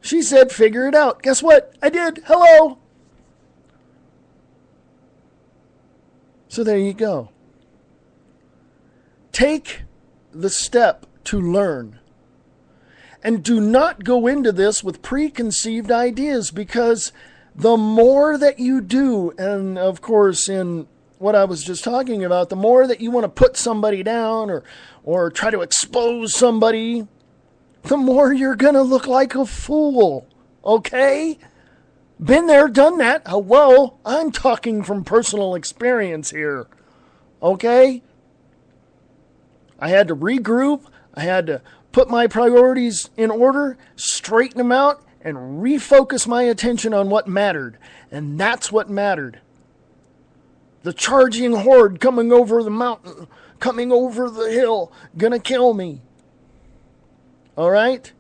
She said, figure it out. Guess what? I did. Hello. So there you go. Take the step to learn. And do not go into this with preconceived ideas, because the more that you do, and of course in what I was just talking about, the more that you want to put somebody down or try to expose somebody, the more you're going to look like a fool. Okay? Been there, done that. Hello? I'm talking from personal experience here. Okay? I had to regroup. I had to put my priorities in order, straighten them out, and refocus my attention on what mattered. And that's what mattered. The charging horde coming over the mountain, coming over the hill, gonna kill me. All right?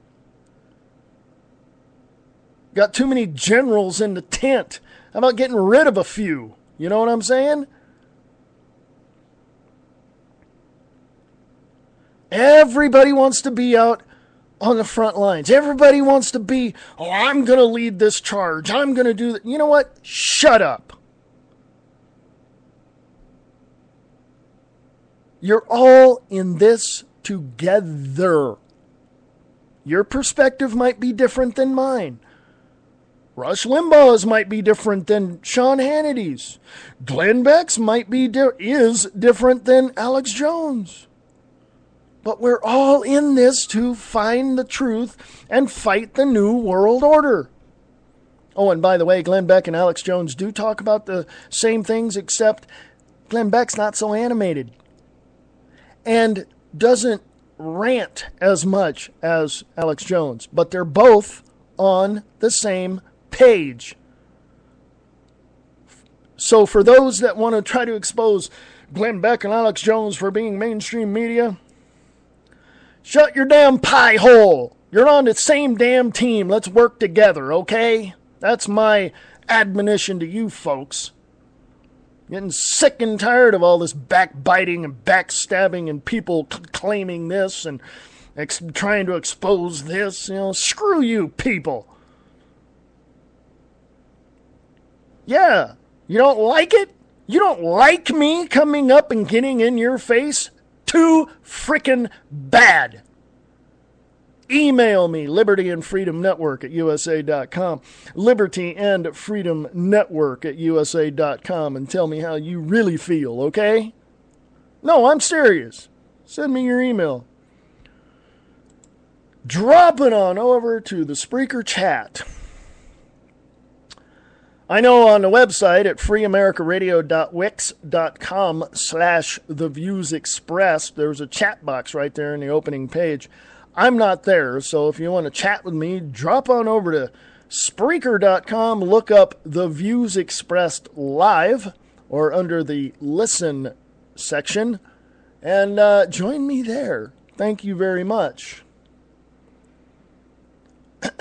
Got too many generals in the tent. How about getting rid of a few? You know what I'm saying? Everybody wants to be out on the front lines. Everybody wants to be, oh, I'm going to lead this charge. I'm going to do that. You know what? Shut up. You're all in this together. Your perspective might be different than mine. Rush Limbaugh's might be different than Sean Hannity's. Glenn Beck's might be is different than Alex Jones. But we're all in this to find the truth and fight the new world order. Oh, and by the way, Glenn Beck and Alex Jones do talk about the same things, except Glenn Beck's not so animated and doesn't rant as much as Alex Jones. But they're both on the same page. So for those that want to try to expose Glenn Beck and Alex Jones for being mainstream media, shut your damn pie hole. You're on the same damn team. Let's work together, okay? That's my admonition to you folks. Getting sick and tired of all this backbiting and backstabbing and people claiming this and trying to expose this. You know, screw you people. Yeah, you don't like it? You don't like me coming up and getting in your face? Too frickin' bad. Email me, libertyandfreedomnetwork@usa.com, libertyandfreedomnetwork@usa.com, and tell me how you really feel, okay? No, I'm serious. Send me your email. Drop it on over to the Spreaker chat. I know on the website at freeamericaradio.wix.com/theviewsexpressed, there's a chat box right there in the opening page. I'm not there, so if you want to chat with me, drop on over to Spreaker.com, look up The Views Expressed Live, or under the Listen section, and join me there. Thank you very much.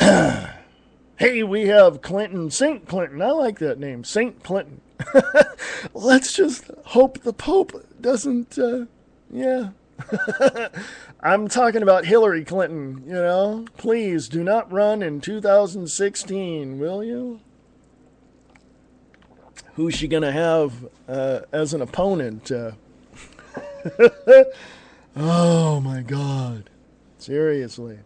Hey, we have Clinton, St. Clinton. I like that name, St. Clinton. Let's just hope the Pope doesn't, yeah. I'm talking about Hillary Clinton, you know. Please do not run in 2016, will you? Who's she going to have as an opponent? Oh, my God. Seriously.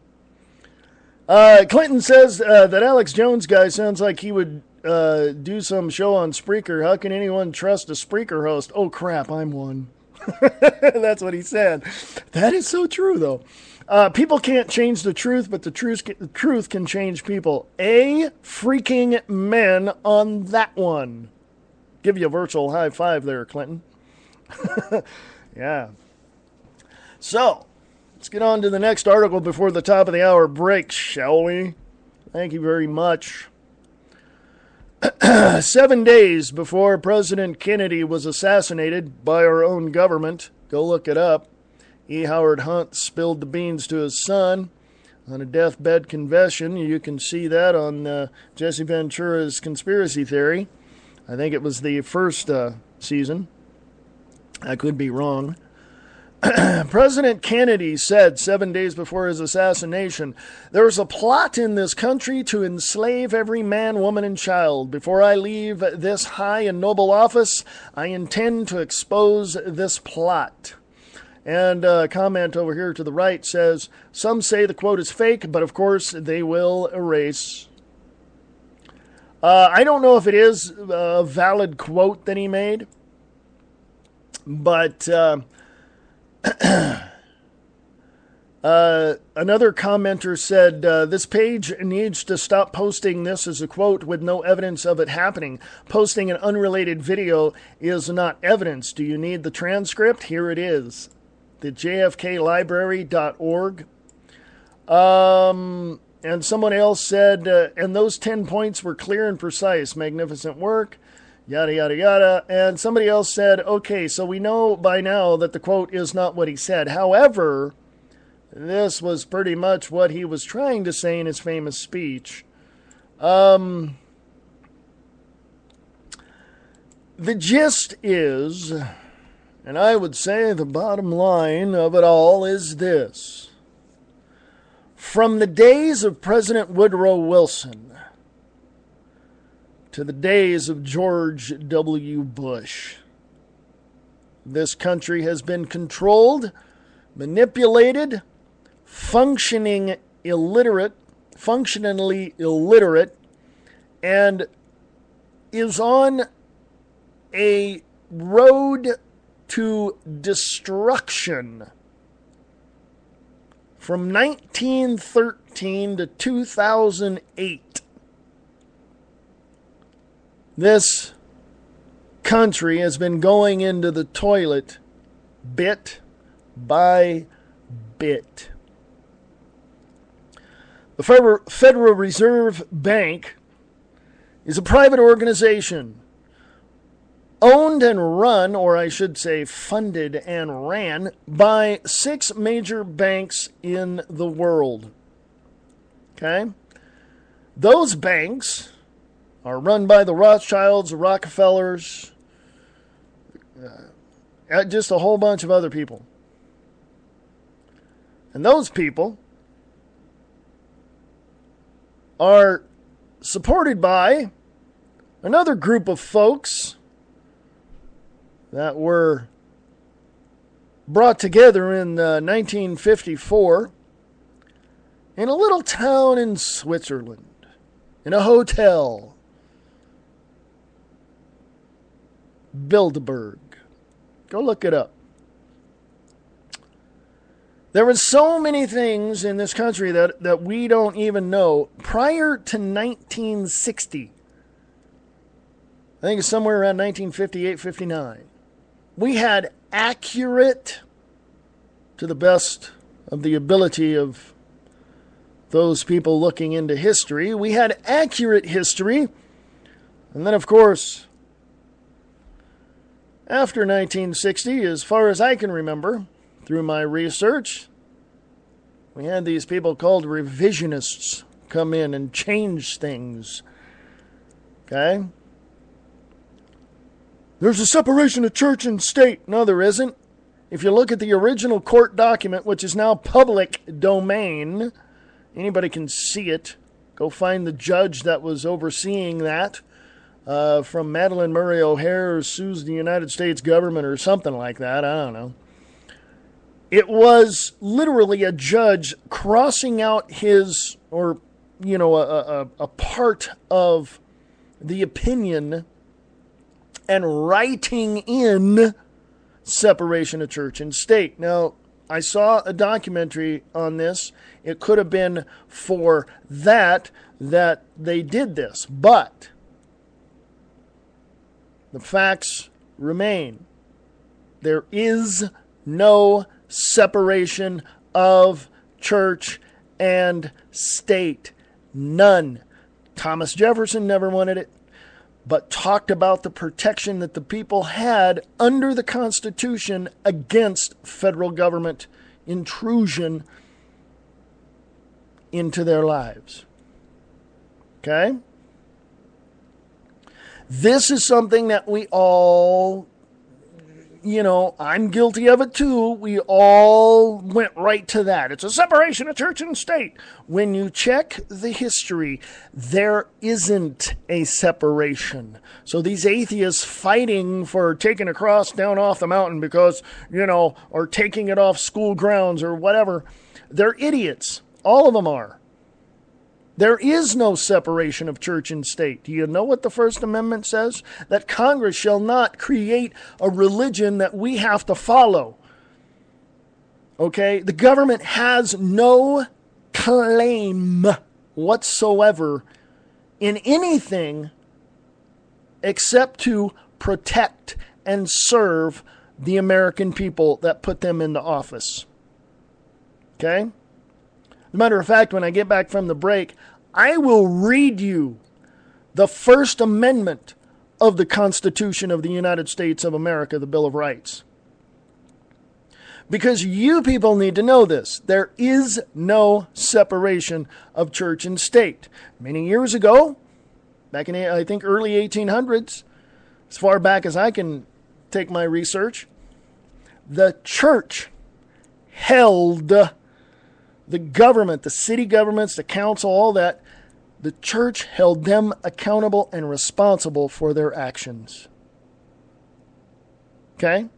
Clinton says that Alex Jones guy sounds like he would do some show on Spreaker. How can anyone trust a Spreaker host? Oh, crap, I'm one. That's what he said. That is so true, though. People can't change the truth, but the truth can change people. A freaking men on that one. Give you a virtual high five there, Clinton. Yeah. So, let's get on to the next article before the top of the hour break, shall we? Thank you very much. 7 days before President Kennedy was assassinated by our own government, go look it up, E. Howard Hunt spilled the beans to his son on a deathbed confession. You can see that on Jesse Ventura's Conspiracy Theory. I think it was the first season. I could be wrong. President Kennedy said 7 days before his assassination, "There's a plot in this country to enslave every man, woman, and child. Before I leave this high and noble office, I intend to expose this plot." And a comment over here to the right says, "Some say the quote is fake, but of course they will erase." I don't know if it is a valid quote that he made, but another commenter said, "This page needs to stop posting this as a quote with no evidence of it happening. Posting an unrelated video is not evidence. Do you need the transcript? Here it is. The jfklibrary.org." And someone else said, "And those 10 points were clear and precise. Magnificent work. Yada, yada, yada." And somebody else said, "Okay, so we know by now that the quote is not what he said. However, this was pretty much what he was trying to say in his famous speech." The gist is, and I would say the bottom line of it all is this. From the days of President Woodrow Wilson to the days of George W. Bush, this country has been controlled, manipulated, functionally illiterate, and is on a road to destruction. From 1913 to 2008, this country has been going into the toilet bit by bit. The Federal Reserve Bank is a private organization owned and run, or I should say funded and ran, by 6 major banks in the world. Okay? Those banks are run by the Rothschilds, the Rockefellers, just a whole bunch of other people. And those people are supported by another group of folks that were brought together in 1954 in a little town in Switzerland, in a hotel, Bilderberg. Go look it up. There were so many things in this country that we don't even know. Prior to 1960, I think it's somewhere around 1958, 59, we had accurate, to the best of the ability of those people looking into history, we had accurate history. And then, of course, after 1960, as far as I can remember, through my research, we had these people called revisionists come in and change things. Okay? There's a separation of church and state. No, there isn't. If you look at the original court document, which is now public domain, anybody can see it. Go find the judge that was overseeing that. From Madalyn Murray O'Hair sues the United States government or something like that. I don't know. It was literally a judge crossing out his, or, a part of the opinion and writing in separation of church and state. Now, I saw a documentary on this. It could have been for that they did this, but the facts remain. There is no separation of church and state. None. Thomas Jefferson never wanted it, but talked about the protection that the people had under the Constitution against federal government intrusion into their lives. Okay? This is something that we all I'm guilty of it too. We all went right to that. It's a separation of church and state. When you check the history, there isn't a separation. So these atheists fighting for taking a cross down off the mountain because, or taking it off school grounds or whatever, they're idiots. All of them are. There is no separation of church and state. Do you know what the First Amendment says? That Congress shall not create a religion that we have to follow. Okay? The government has no claim whatsoever in anything except to protect and serve the American people that put them into office. Okay? As a matter of fact, when I get back from the break, I will read you the First Amendment of the Constitution of the United States of America, the Bill of Rights. Because you people need to know this. There is no separation of church and state. Many years ago, back in, I think, early 1800s, as far back as I can take my research, the church held the government, the city governments, the council, all that, the church held them accountable and responsible for their actions. Okay?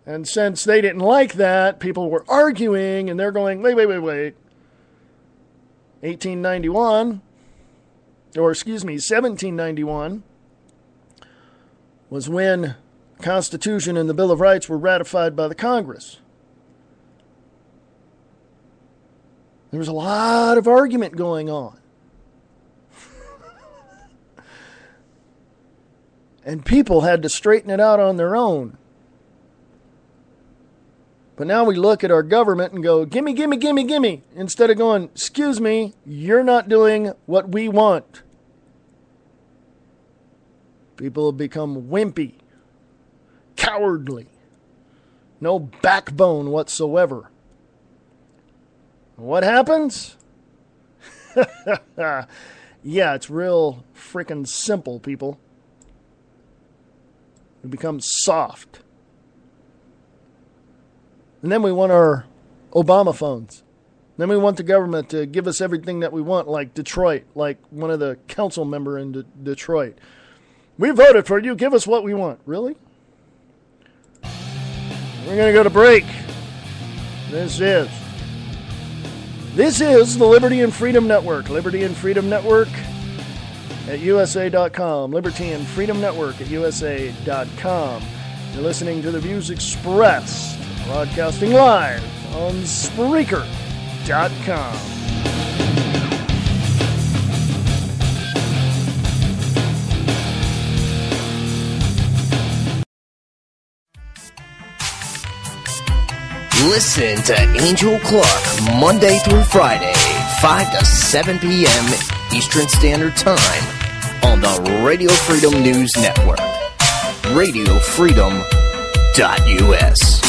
And since they didn't like that, people were arguing, and they're going, wait. 1791 was when the Constitution and the Bill of Rights were ratified by the Congress. There was a lot of argument going on. And people had to straighten it out on their own. But now we look at our government and go, gimme, gimme, gimme, gimme. Instead of going, excuse me, you're not doing what we want. People have become wimpy, cowardly, no backbone whatsoever. What happens? Yeah, it's real freaking simple, people. We become soft. And then we want our Obama phones. Then we want the government to give us everything that we want, like Detroit, like one of the council member in Detroit. We voted for you. Give us what we want. Really? We're going to go to break. This is the Liberty and Freedom Network. Liberty and Freedom Network at USA.com. Liberty and Freedom Network at USA.com. You're listening to the views expressed, broadcasting live on Spreaker.com. Listen to Angel Clark Monday through Friday, 5 to 7 p.m. Eastern Standard Time on the Radio Freedom News Network. RadioFreedom.us.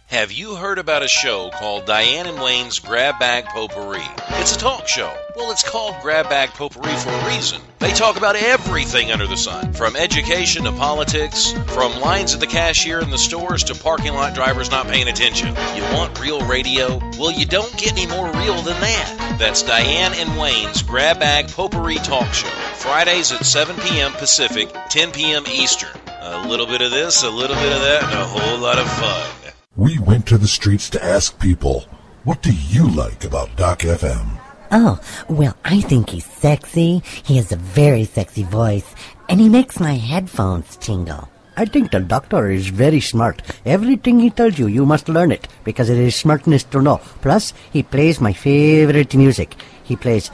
Have you heard about a show called Diane and Wayne's Grab Bag Potpourri? It's a talk show. Well, it's called Grab Bag Potpourri for a reason. They talk about everything under the sun, from education to politics, from lines at the cashier in the stores to parking lot drivers not paying attention. You want real radio? Well, you don't get any more real than that. That's Diane and Wayne's Grab Bag Potpourri Talk Show. Fridays at 7 p.m. Pacific, 10 p.m. Eastern. A little bit of this, a little bit of that, and a whole lot of fun. We went to the streets to ask people, what do you like about Doc FM? Oh, well, I think he's sexy. He has a very sexy voice, and he makes my headphones tingle. I think the doctor is very smart. Everything he tells you, you must learn it, because it is smartness to know. Plus, he plays my favorite music. He plays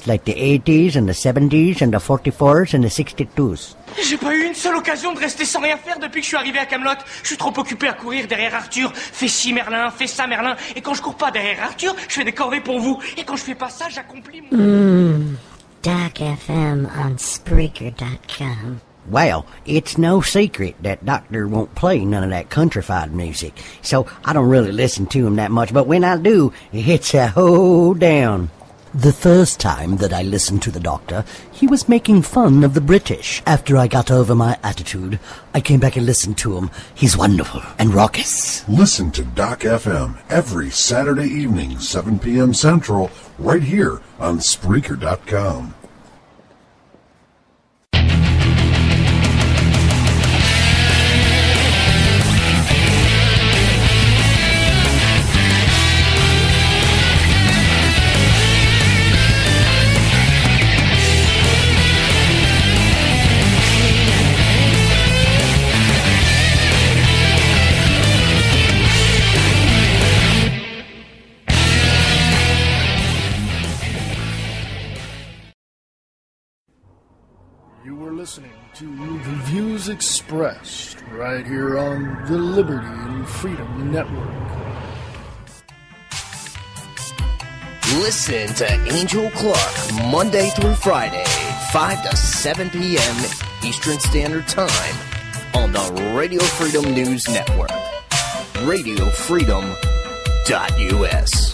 like the 80s and the 70s and the 44s and the 62s. J'ai pas eu une seule occasion de rester sans rien faire depuis que je suis arrivé à Camelot. Je suis trop occupé à courir derrière Arthur. Fais ci Merlin, fais ça Merlin. Et quand je cours pas derrière Arthur, je fais des corvées pour vous. Et quand je fais pas ça, j'accomplis mon... Doc FM on Spreaker.com. Well, it's no secret that Doctor won't play none of that countrified music, so I don't really listen to him that much, but when I do, it's a hold down. The first time that I listened to the doctor, he was making fun of the British. After I got over my attitude, I came back and listened to him. He's wonderful and raucous. Listen to Doc FM every Saturday evening, 7 p.m. Central, right here on Spreaker.com. Listening to the views expressed right here on the Liberty and Freedom Network. Listen to Angel Clark Monday through Friday, 5 to 7 p.m. Eastern Standard Time on the Radio Freedom News Network. RadioFreedom.us.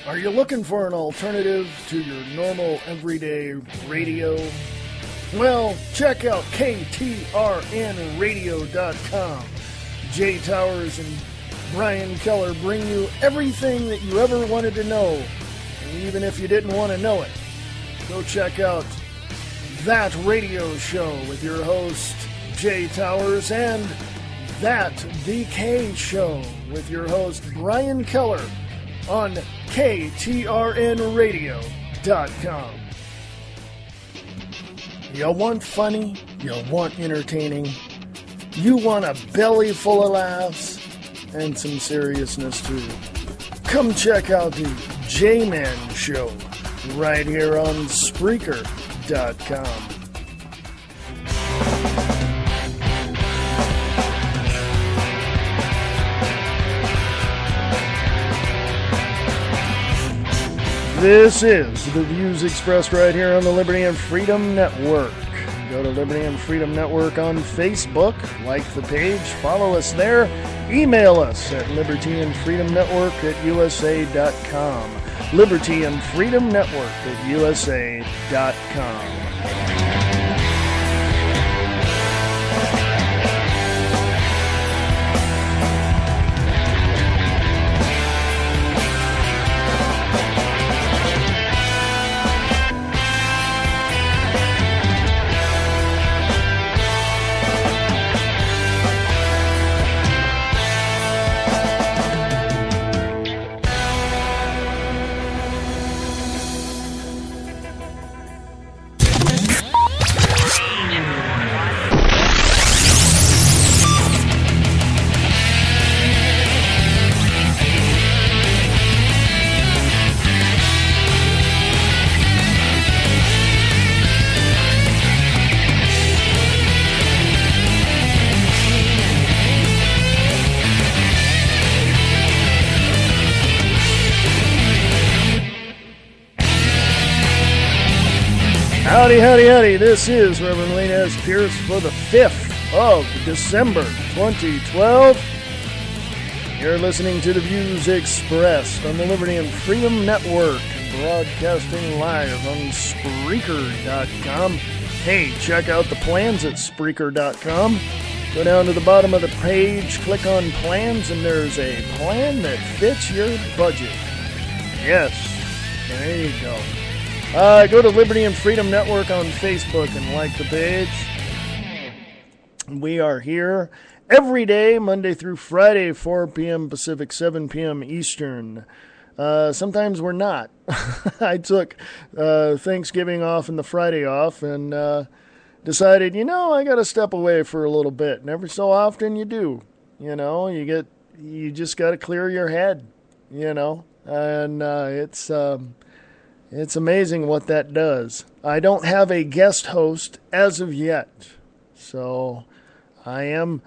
Are you looking for an alternative to your normal everyday radio? Well, check out KTRNradio.com. Jay Towers and Brian Keller bring you everything that you ever wanted to know, and even if you didn't want to know it. Go check out That Radio Show with your host, Jay Towers, and That DK Show with your host, Brian Keller, on KTRNradio.com. You want funny? You want entertaining? You want a belly full of laughs? And some seriousness too. Come check out the J-Man Show right here on Spreaker.com. This is the views expressed right here on the Liberty and Freedom Network. Go to Liberty and Freedom Network on Facebook, like the page, follow us there, email us at libertyandfreedomnetwork@usa.com. Liberty and Freedom Network @usa.com. Howdy, howdy, howdy. This is Reverend Lane S. Pierce for the 5th of December, 2012. You're listening to the views expressed on the Liberty and Freedom Network, broadcasting live on Spreaker.com. Hey, check out the plans at Spreaker.com. Go down to the bottom of the page, click on plans, and there's a plan that fits your budget. Yes, there you go. Go to Liberty and Freedom Network on Facebook and like the page. We are here every day, Monday through Friday, 4 p.m. Pacific, 7 p.m. Eastern. Sometimes we're not. I took Thanksgiving off and the Friday off and decided, I got to step away for a little bit. And every so often you do. You just got to clear your head, and it's amazing what that does. I don't have a guest host as of yet, so I'll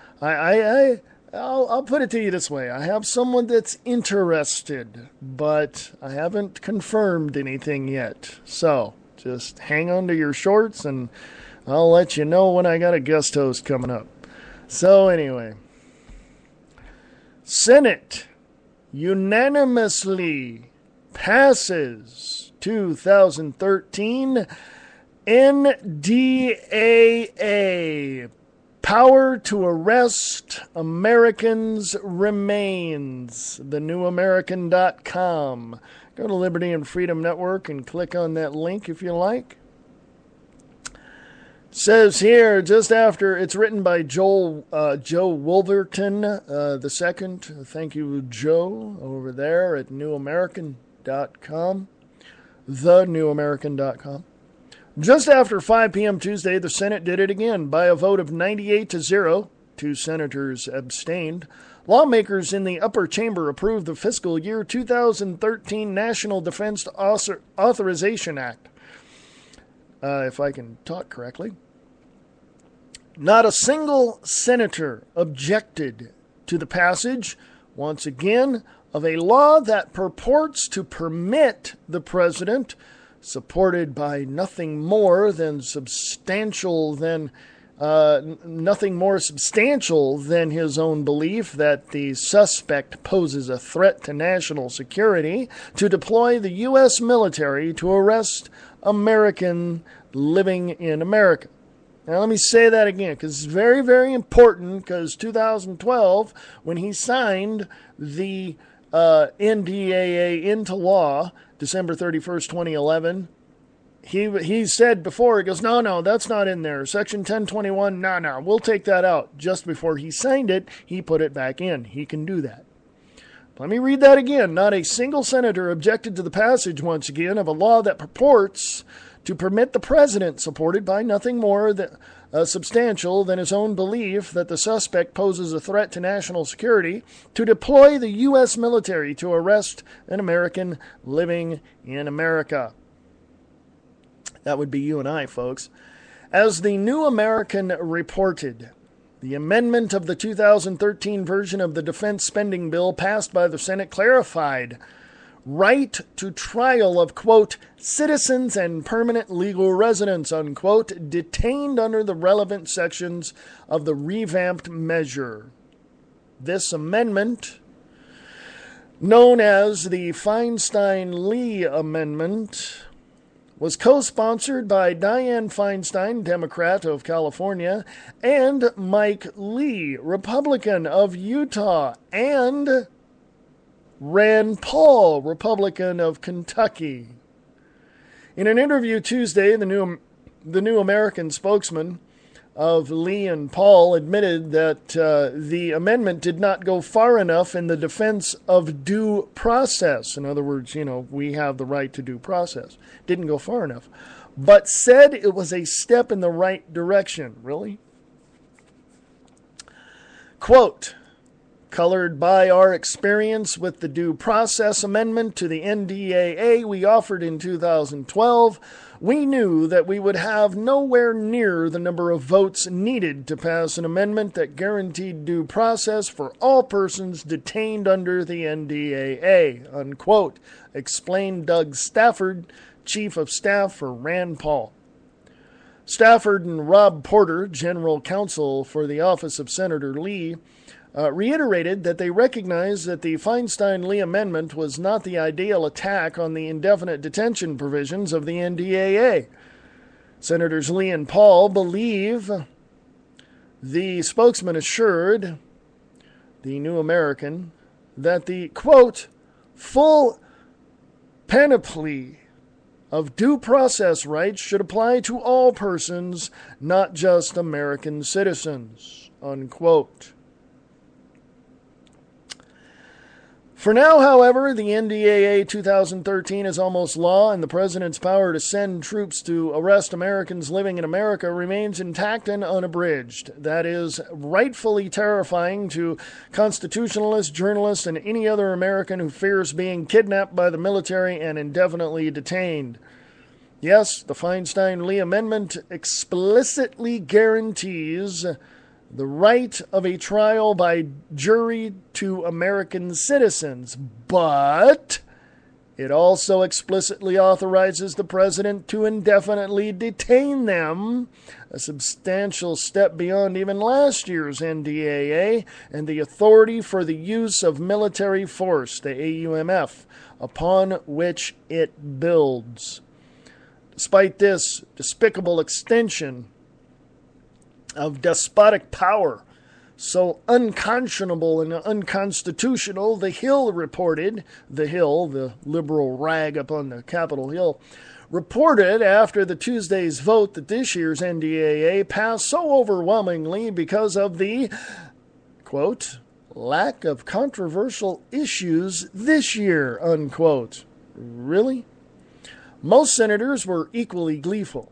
put it to you this way. I have someone that's interested, but I haven't confirmed anything yet. So just hang on to your shorts, and I'll let you know when I got a guest host coming up. So anyway, Senate unanimously passes 2013 NDAA. Power to arrest Americans remains. TheNewAmerican.com. Go to Liberty and Freedom Network and click on that link if you like. Says here, just after, it's written by Joe Wolverton II. Thank you, Joe, over there at NewAmerican.com. TheNewAmerican.com. Just after 5 p.m. Tuesday, the Senate did it again by a vote of 98-0. 2 senators abstained. Lawmakers in the upper chamber approved the fiscal year 2013 National Defense Authorization Act. If I can talk correctly. Not a single senator objected to the passage, once again, of a law that purports to permit the president, supported by nothing more substantial than his own belief that the suspect poses a threat to national security, to deploy the U.S. military to arrest American living in America. Now, let me say that again, because it's very, very important, because 2012, when he signed the NDAA into law, December 31st, 2011, he said before, he goes, no, that's not in there. Section 1021, no, we'll take that out. Just before he signed it, he put it back in. He can do that. Let me read that again. Not a single senator objected to the passage, once again, of a law that purports to permit the president, supported by nothing more substantial than his own belief that the suspect poses a threat to national security, to deploy the U.S. military to arrest an American living in America. That would be you and I, folks. As the New American reported, the amendment of the 2013 version of the defense spending bill passed by the Senate clarified right to trial of, quote, citizens and permanent legal residents, unquote, detained under the relevant sections of the revamped measure. This amendment, known as the Feinstein-Lee Amendment, was co-sponsored by Dianne Feinstein, Democrat of California, and Mike Lee, Republican of Utah, and Rand Paul, Republican of Kentucky. In an interview Tuesday, the New American spokesman of Lee and Paul admitted that the amendment did not go far enough in the defense of due process. In other words, we have the right to due process. Didn't go far enough. But said it was a step in the right direction. Really? Quote, colored by our experience with the Due Process Amendment to the NDAA we offered in 2012, we knew that we would have nowhere near the number of votes needed to pass an amendment that guaranteed due process for all persons detained under the NDAA, unquote, explained Doug Stafford, Chief of Staff for Rand Paul. Stafford and Rob Porter, General Counsel for the Office of Senator Lee, reiterated that they recognized that the Feinstein-Lee Amendment was not the ideal attack on the indefinite detention provisions of the NDAA. Senators Lee and Paul believe, the spokesman assured the New American, that the, quote, full panoply of due process rights should apply to all persons, not just American citizens, unquote. For now, however, the NDAA 2013 is almost law, and the president's power to send troops to arrest Americans living in America remains intact and unabridged. That is rightfully terrifying to constitutionalists, journalists, and any other American who fears being kidnapped by the military and indefinitely detained. Yes, the Feinstein-Lee Amendment explicitly guarantees the right of a trial by jury to American citizens, but It also explicitly authorizes the president to indefinitely detain them, a substantial step beyond even last year's NDAA, and the authority for the use of military force, the AUMF, upon which it builds. Despite this despicable extension of despotic power, so unconscionable and unconstitutional, The Hill reported, The Hill, the liberal rag up on the Capitol Hill, reported after the Tuesday's vote that this year's NDAA passed so overwhelmingly because of the, quote, lack of controversial issues this year, unquote. Really? Most senators were equally gleeful.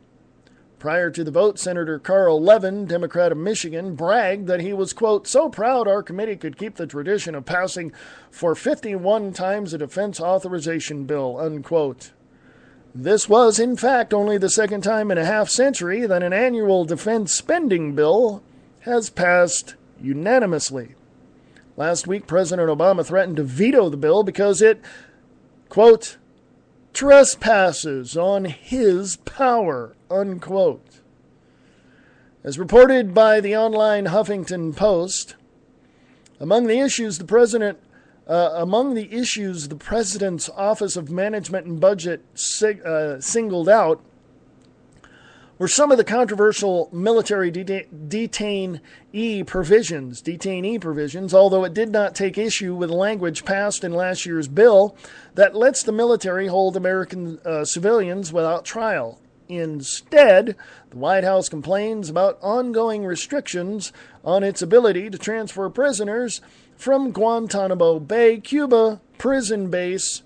Prior to the vote, Senator Carl Levin, Democrat of Michigan, bragged that he was, quote, so proud our committee could keep the tradition of passing for 51 times a defense authorization bill, unquote. This was, in fact, only the second time in a half-century that an annual defense spending bill has passed unanimously. Last week, President Obama threatened to veto the bill because it, quote, trespasses on his power, unquote. As reported by the online Huffington Post, among the issues the President's Office of Management and Budget singled out were some of the controversial military detainee provisions, although it did not take issue with language passed in last year's bill that lets the military hold American civilians without trial. Instead, the White House complains about ongoing restrictions on its ability to transfer prisoners from Guantanamo Bay, Cuba, prison base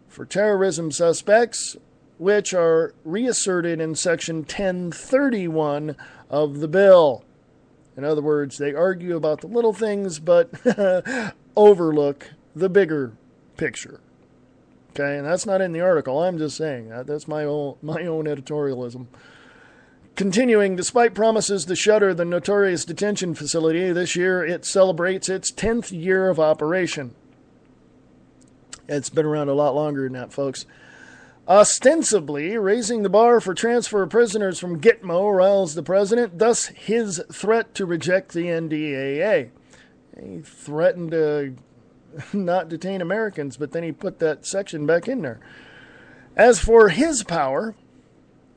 for terrorism suspects, which are reasserted in Section 1031 of the bill. In other words, they argue about the little things, but overlook the bigger picture. Okay, and that's not in the article. I'm just saying that. That's my own editorialism. Continuing, despite promises to shutter the notorious detention facility, this year it celebrates its 10th year of operation. It's been around a lot longer than that, folks. Ostensibly raising the bar for transfer of prisoners from Gitmo riles the president, thus his threat to reject the NDAA. He threatened to not detain Americans, but then he put that section back in there. As for his power,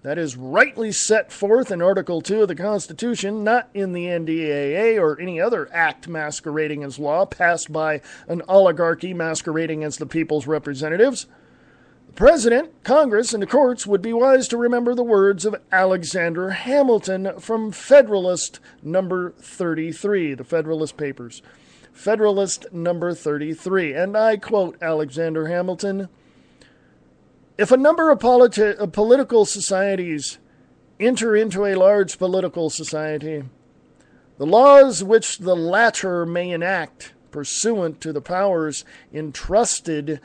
that is rightly set forth in Article 2 of the Constitution, not in the NDAA or any other act masquerading as law passed by an oligarchy masquerading as the people's representatives. The President, Congress, and the courts would be wise to remember the words of Alexander Hamilton from Federalist number 33, the Federalist Papers. Federalist number 33, and I quote Alexander Hamilton, if a number of political societies enter into a large political society, the laws which the latter may enact pursuant to the powers entrusted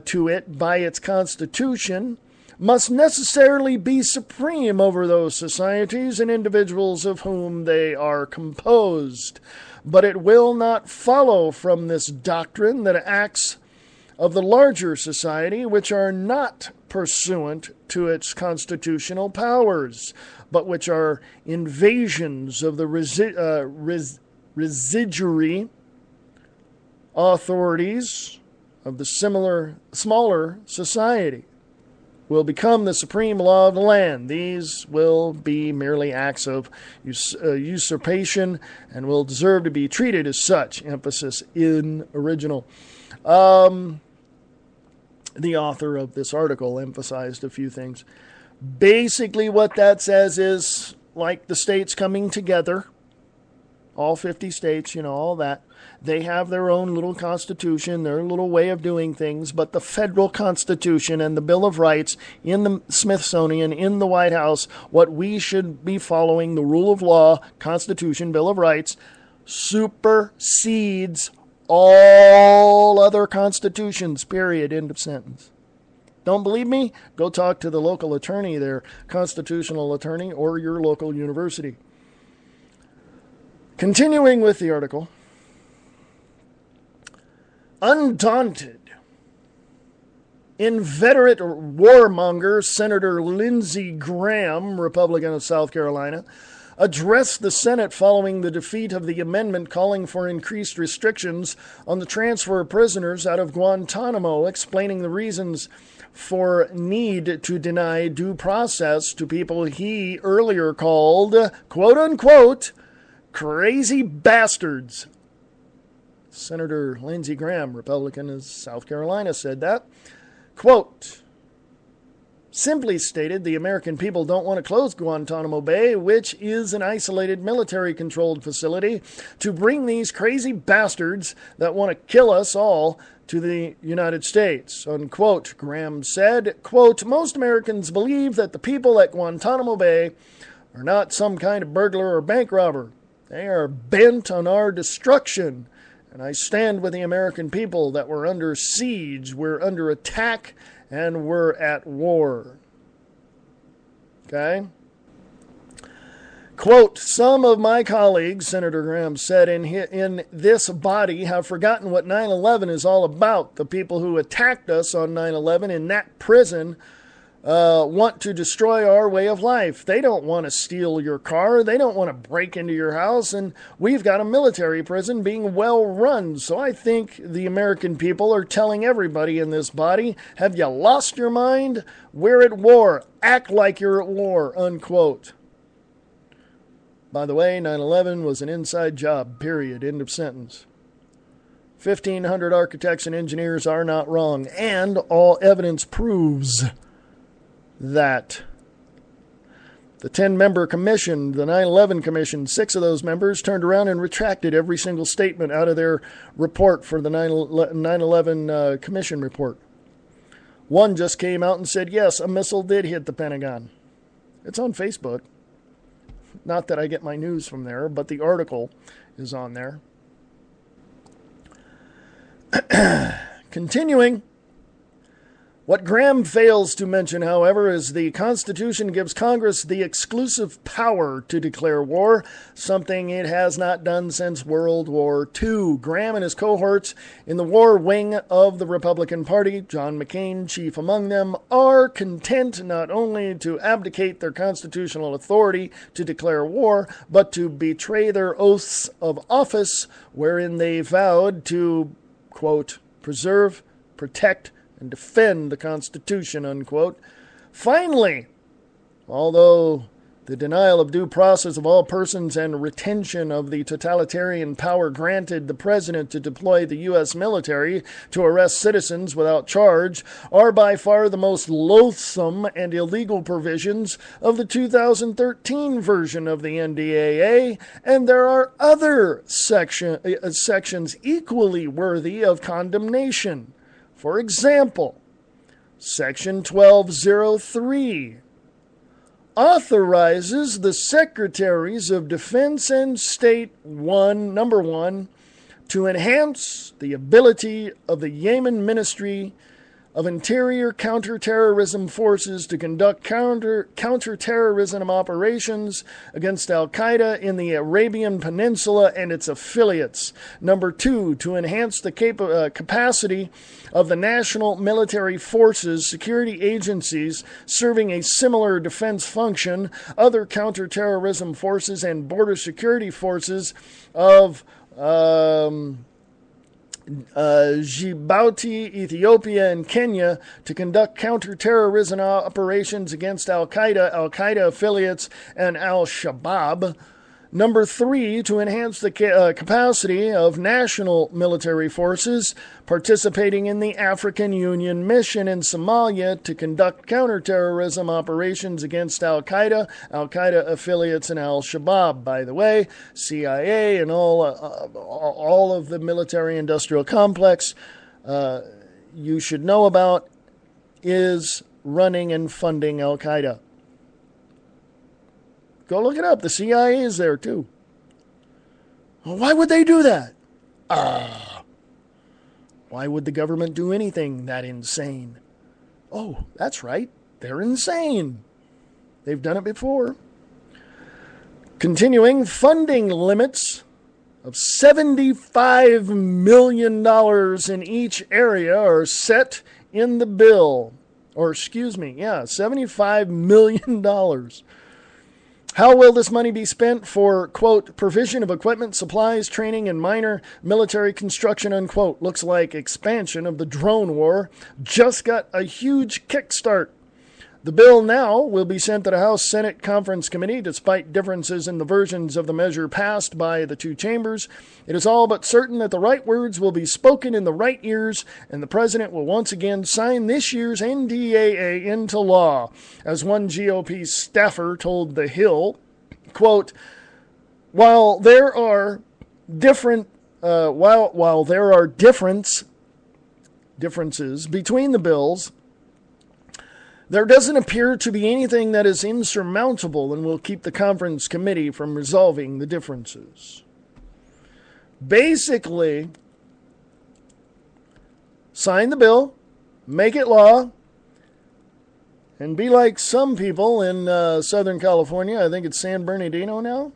to it by its constitution must necessarily be supreme over those societies and individuals of whom they are composed. But it will not follow from this doctrine that acts of the larger society which are not pursuant to its constitutional powers, but which are invasions of the residuary authorities of the smaller society, will become the supreme law of the land. These will be merely acts of usurpation and will deserve to be treated as such. Emphasis in original. The author of this article emphasized a few things. Basically what that says is, like the states coming together, all 50 states, all that, they have their own little constitution, their little way of doing things, but the federal constitution and the Bill of Rights in the Smithsonian, in the White House, what we should be following, the rule of law, Constitution, Bill of Rights, supersedes all other constitutions, period, end of sentence. Don't believe me? Go talk to the local attorney there, constitutional attorney, or your local university. Continuing with the article, undaunted Inveterate warmonger Senator Lindsey Graham, Republican of South Carolina, addressed the Senate following the defeat of the amendment calling for increased restrictions on the transfer of prisoners out of Guantanamo, explaining the reasons for need to deny due process to people he earlier called, quote-unquote, crazy bastards. Senator Lindsey Graham, Republican of South Carolina, said that. Quote, simply stated, the American people don't want to close Guantanamo Bay, which is an isolated military-controlled facility, to bring these crazy bastards that want to kill us all to the United States, unquote. Graham said, quote, most Americans believe that the people at Guantanamo Bay are not some kind of burglar or bank robber. They are bent on our destruction. And I stand with the American people that we're under siege, we're under attack, and we're at war. Okay? Quote, some of my colleagues, Senator Graham said, in this body have forgotten what 9/11 is all about. The people who attacked us on 9/11 in that prison want to destroy our way of life. They don't want to steal your car. They don't want to break into your house. And we've got a military prison being well run. So I think the American people are telling everybody in this body, have you lost your mind? We're at war. Act like you're at war, unquote. By the way, 9/11 was an inside job, period, end of sentence. 1,500 architects and engineers are not wrong, and all evidence proves that. The 10-member commission, the 9/11 commission, 6 of those members turned around and retracted every single statement out of their report for the 9/11 commission report. One just came out and said, yes, a missile did hit the Pentagon. It's on Facebook. Not that I get my news from there, but the article is on there. Continuing. What Graham fails to mention, however, is the Constitution gives Congress the exclusive power to declare war, something it has not done since World War II. Graham and his cohorts in the war wing of the Republican Party, John McCain chief among them, are content not only to abdicate their constitutional authority to declare war, but to betray their oaths of office, wherein they vowed to, quote, preserve, protect, and defend the Constitution, unquote. Finally, although the denial of due process of all persons and retention of the totalitarian power granted the president to deploy the U.S. military to arrest citizens without charge are by far the most loathsome and illegal provisions of the 2013 version of the NDAA, and there are other sections equally worthy of condemnation. For example, Section 1203 authorizes the Secretaries of Defense and State, number one, to enhance the ability of the Yemen Ministry of Interior Counterterrorism Forces to conduct counterterrorism operations against al-Qaeda in the Arabian Peninsula and its affiliates. Number two, to enhance the capacity of the national military forces, security agencies serving a similar defense function, other counterterrorism forces, and border security forces of Djibouti, Ethiopia, and Kenya to conduct counterterrorism operations against al-Qaeda, al-Qaeda affiliates, and al-Shabaab. Number three, to enhance the capacity of national military forces participating in the African Union mission in Somalia to conduct counterterrorism operations against al-Qaeda, al-Qaeda affiliates, and al-Shabaab. By the way, CIA and all of the military-industrial complex you should know about is running and funding al-Qaeda. Go look it up. The CIA is there, too. Well, why would they do that? Why would the government do anything that insane? Oh, that's right. They're insane. They've done it before. Continuing, funding limits of $75 million in each area are set in the bill. $75 million. How will this money be spent for, quote, provision of equipment, supplies, training, and minor military construction, unquote? Looks like expansion of the drone war just got a huge kickstart. The bill now will be sent to the House Senate Conference Committee. Despite differences in the versions of the measure passed by the two chambers, it is all but certain that the right words will be spoken in the right ears, and the president will once again sign this year's NDAA into law. As one GOP staffer told The Hill, quote, while there are differences between the bills, there doesn't appear to be anything that is insurmountable and will keep the conference committee from resolving the differences. Basically, sign the bill, make it law, and be like some people in Southern California. I think it's San Bernardino now.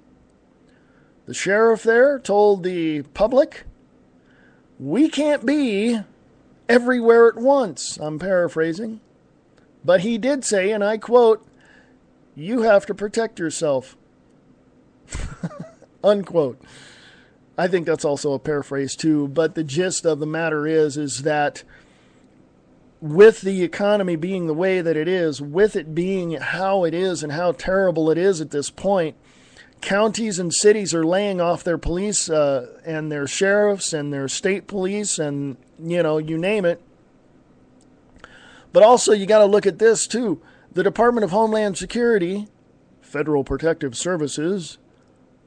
The sheriff there told the public, we can't be everywhere at once. I'm paraphrasing. But he did say, and I quote, you have to protect yourself. Unquote. I think that's also a paraphrase too, but the gist of the matter is that with the economy being the way that it is, with it being how it is and how terrible it is at this point, counties and cities are laying off their police and their sheriffs and their state police and, you name it. But also, you got to look at this, too. The Department of Homeland Security, Federal Protective Services,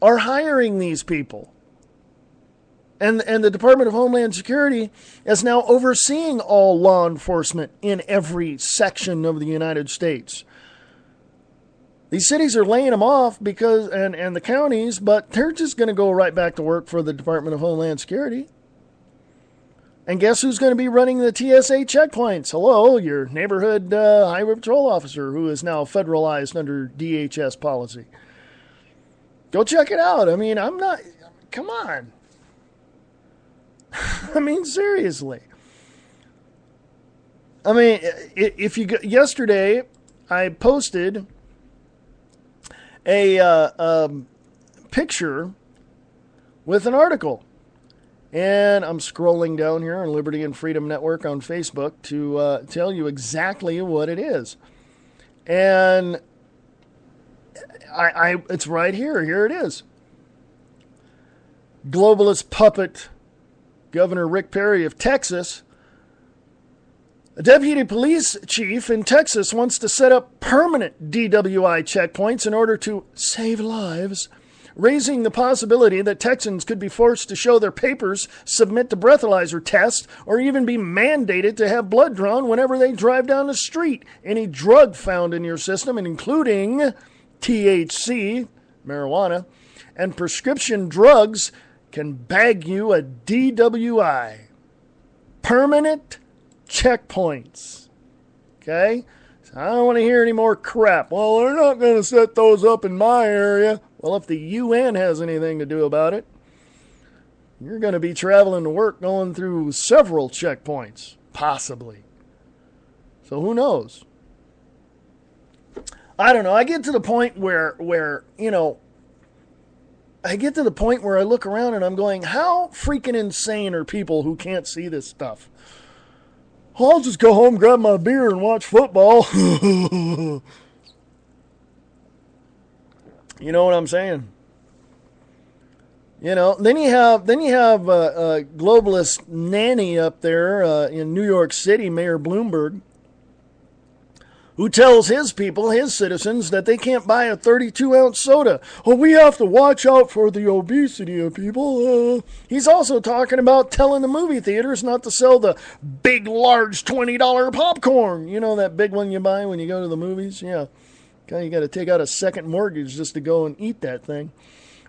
are hiring these people. And the Department of Homeland Security is now overseeing all law enforcement in every section of the United States. These cities are laying them off because, and the counties, but they're just going to go right back to work for the Department of Homeland Security. And guess who's going to be running the TSA checkpoints? Hello, your neighborhood highway patrol officer who is now federalized under DHS policy. Go check it out. I mean, come on. I mean, seriously. I mean, yesterday I posted a picture with an article. And I'm scrolling down here on Liberty and Freedom Network on Facebook to tell you exactly what it is. And it's right here. Here it is. Globalist puppet Governor Rick Perry of Texas. A deputy police chief in Texas wants to set up permanent DWI checkpoints in order to save lives, raising the possibility that Texans could be forced to show their papers, submit to breathalyzer tests, or even be mandated to have blood drawn whenever they drive down the street. Any drug found in your system, including THC, marijuana, and prescription drugs, can bag you a DWI. Permanent checkpoints. Okay? So I don't want to hear any more crap. Well, they're not going to set those up in my area. Well, if the UN has anything to do about it, you're going to be traveling to work going through several checkpoints, possibly. So who knows? I don't know. I get to the point where I look around and I'm going, how freaking insane are people who can't see this stuff? I'll just go home, grab my beer, and watch football. You know what I'm saying? Then you have a globalist nanny up there in New York City, Mayor Bloomberg, who tells his people, his citizens, that they can't buy a 32-ounce soda. Oh, we have to watch out for the obesity of people. He's also talking about telling the movie theaters not to sell the big, large $20 popcorn. You know that big one you buy when you go to the movies? Yeah. Okay, you got to take out a second mortgage just to go and eat that thing.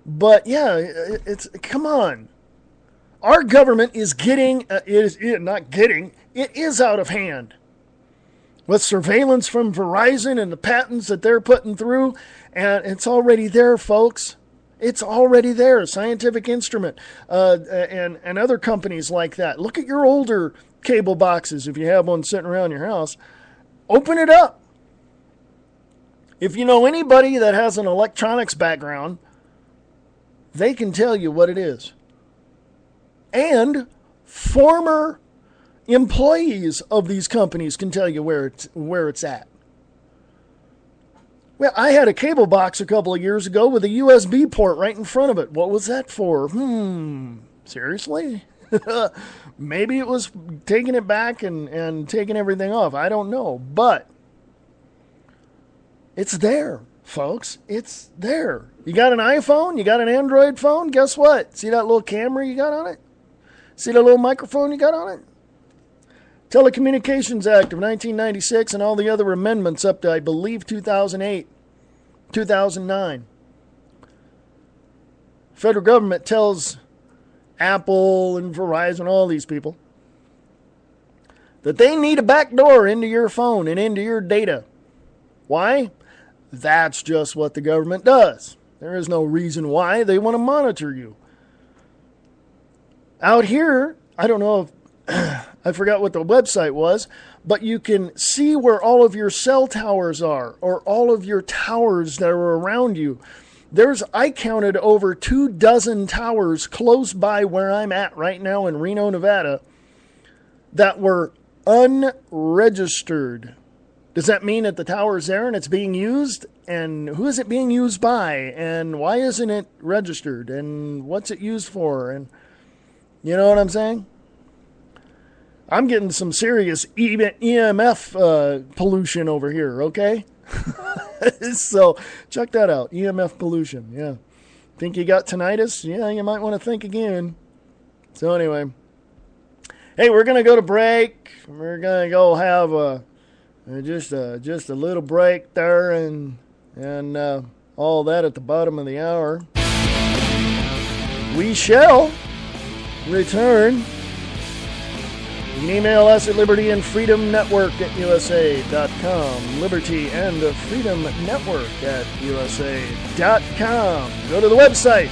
But yeah, come on. Our government is it is out of hand. With surveillance from Verizon and the patents that they're putting through, and it's already there, folks. It's already there. Scientific Instrument and other companies like that. Look at your older cable boxes, if you have one sitting around your house, open it up. If you know anybody that has an electronics background, they can tell you what it is. And former employees of these companies can tell you where it's at. Well, I had a cable box a couple of years ago with a USB port right in front of it. What was that for? Seriously? Maybe it was taking it back and taking everything off. I don't know. But it's there, folks. It's there. You got an iPhone? You got an Android phone? Guess what? See that little camera you got on it? See that little microphone you got on it? Telecommunications Act of 1996 and all the other amendments up to, I believe, 2008, 2009. Federal government tells Apple and Verizon, all these people, that they need a back door into your phone and into your data. Why? That's just what the government does. There is no reason why. They want to monitor you. Out here, I don't know if I forgot what the website was, but you can see where all of your cell towers are, or all of your towers that are around you. I counted over 24 towers close by where I'm at right now in Reno, Nevada, that were unregistered. Does that mean that the tower is there and it's being used? And who is it being used by? And why isn't it registered? And what's it used for? And you know what I'm saying? I'm getting some serious EMF pollution over here, okay? So check that out, EMF pollution, yeah. Think you got tinnitus? Yeah, you might want to think again. So anyway, hey, we're going to go to break. We're going to go have just a little break there and all that at the bottom of the hour. We shall return. You can email us at libertyandfreedomnetwork@usa.com. Liberty and Freedom Network @usa.com. Go to the website,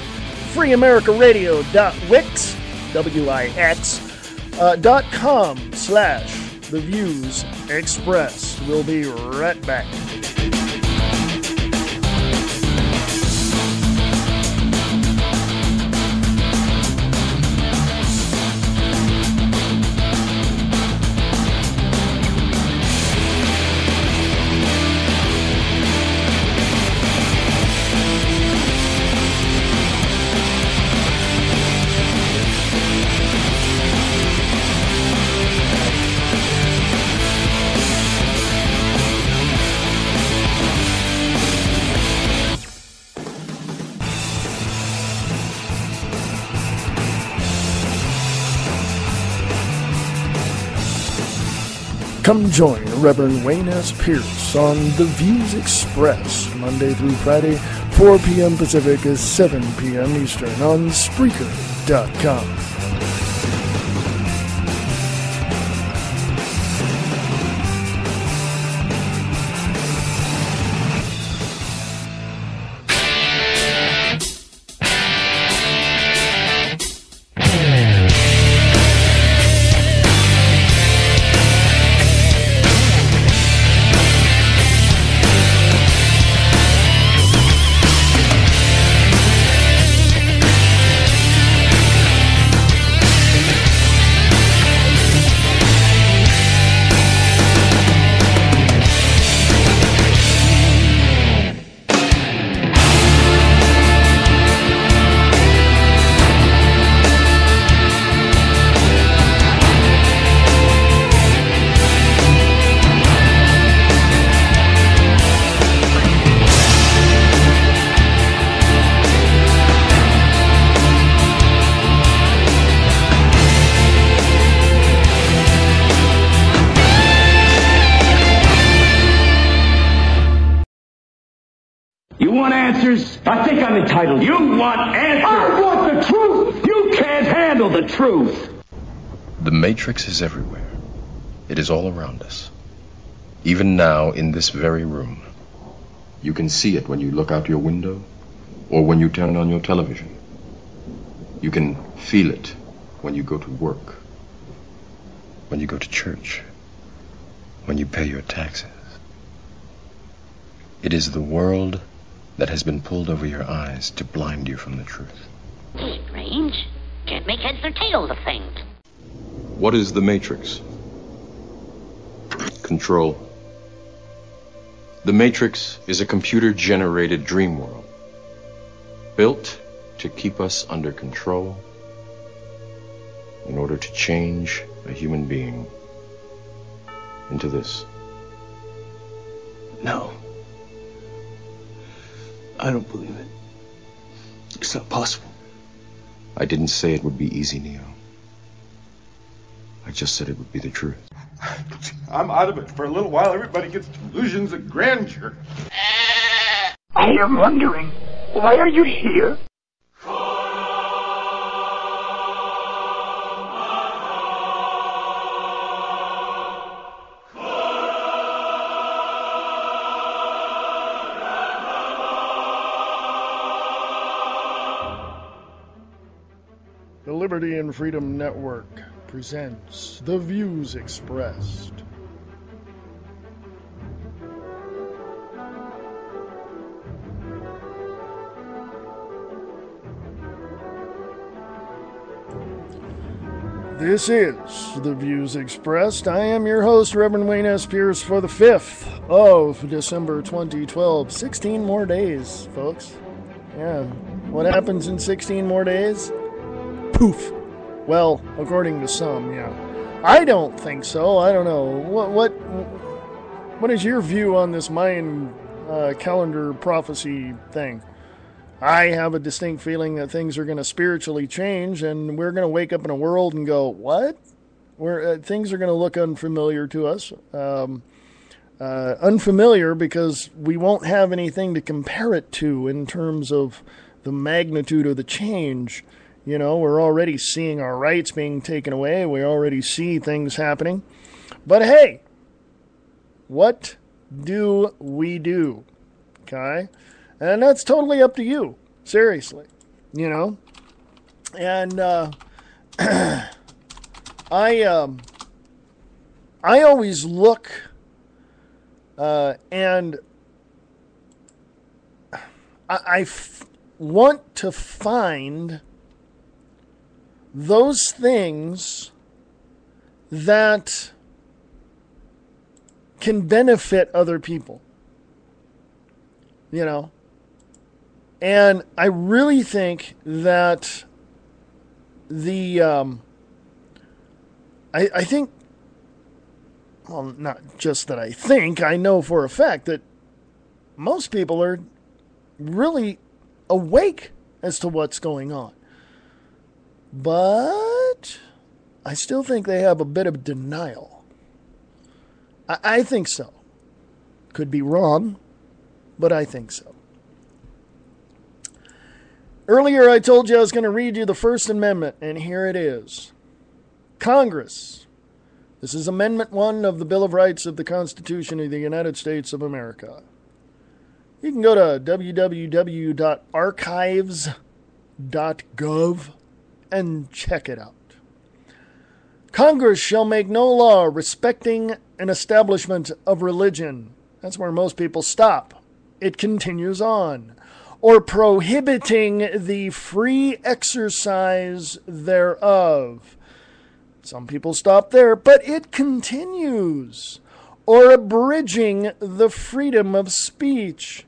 freeamericaradio.wix, .com/The Views Expressed. We'll be right back. Come join Reverend Wayne S. Pierce on The Views Express, Monday through Friday, 4 p.m. Pacific, 7 p.m. Eastern on Spreaker.com. I think I'm entitled. You want answers? I want the truth. You can't handle the truth. The Matrix is everywhere. It is all around us. Even now, in this very room. You can see it when you look out your window or when you turn on your television. You can feel it when you go to work. when you go to church, when you pay your taxes. It is the world that has been pulled over your eyes to blind you from the truth. Strange. Can't make heads or tails of things. What is the Matrix? Control. The Matrix is a computer-generated dream world, built to keep us under control in order to change a human being into this. No. I don't believe it. It's not possible. I didn't say it would be easy, Neo. I just said it would be the truth. I'm out of it. For a little while, everybody gets delusions of grandeur. I am wondering, why are you here? The Liberty and Freedom Network presents The Views Expressed. This is The Views Expressed. I am your host, Reverend Wayne S. Pierce, for the 5th of December 2012. 16 more days, folks. Yeah. What happens in 16 more days? Poof. Well, according to some, yeah. I don't think so. I don't know. What is your view on this Mayan calendar prophecy thing? I have a distinct feeling that things are going to spiritually change, and we're going to wake up in a world and go, what? Things are going to look unfamiliar to us. Unfamiliar because we won't have anything to compare it to in terms of the magnitude of the change. You know, we're already seeing our rights being taken away. We already see things happening. But hey, what do we do? Okay? And that's totally up to you. Seriously. You know? And I always look and I want to find those things that can benefit other people. You know? And I really think that I think, well, not just that I think, I know for a fact that most people are really awake as to what's going on. But I still think they have a bit of denial. I think so. Could be wrong, but I think so. Earlier I told you I was going to read you the First Amendment, and here it is. Congress. This is Amendment 1 of the Bill of Rights of the Constitution of the United States of America. You can go to www.archives.gov and check it out. Congress shall make no law respecting an establishment of religion. That's where most people stop. It continues on. Or prohibiting the free exercise thereof. Some people stop there, but it continues. Or abridging the freedom of speech.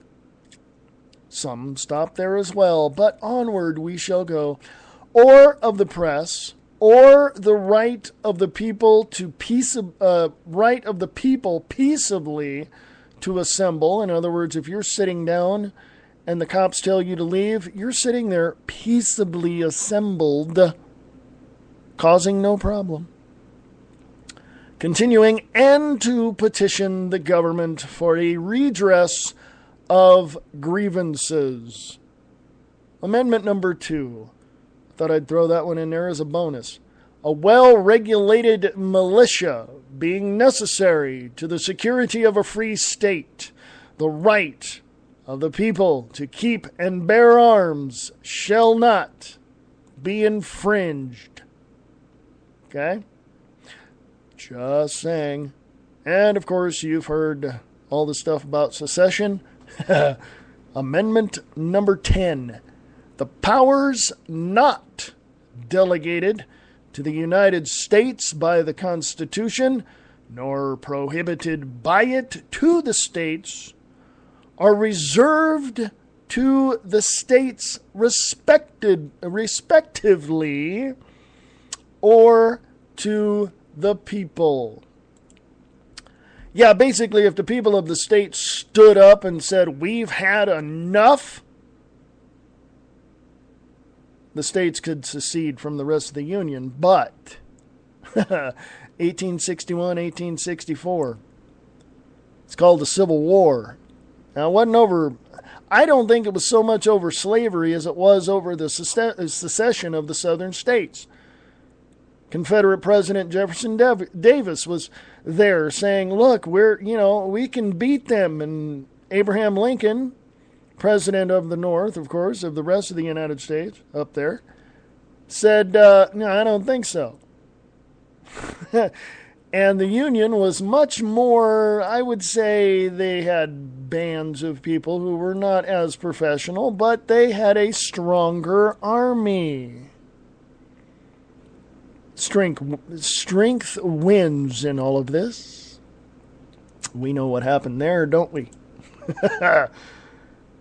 Some stop there as well, but onward we shall go. Or of the press, or the right of the people to peaceably to assemble. In other words, if you're sitting down and the cops tell you to leave, you're sitting there peaceably assembled, causing no problem. Continuing, and to petition the government for a redress of grievances. Amendment number 2. Thought I'd throw that one in there as a bonus. A well-regulated militia being necessary to the security of a free state, the right of the people to keep and bear arms shall not be infringed. Okay? Just saying. And, of course, you've heard all the stuff about secession. Amendment number 10. The powers not delegated to the United States by the Constitution, nor prohibited by it to the states, are reserved to the states respectively, or to the people. Yeah, basically, if the people of the state stood up and said, we've had enough, the states could secede from the rest of the Union. But 1861, 1864, it's called the Civil War. Now, it wasn't over, I don't think it was so much over slavery as it was over the secession of the southern states. Confederate President Jefferson Davis was there saying, look, we can beat them. And Abraham Lincoln, president of the North, of course, of the rest of the United States, up there, said, no, I don't think so. And the Union was much more, I would say they had bands of people who were not as professional, but they had a stronger army. Strength wins in all of this. We know what happened there, don't we?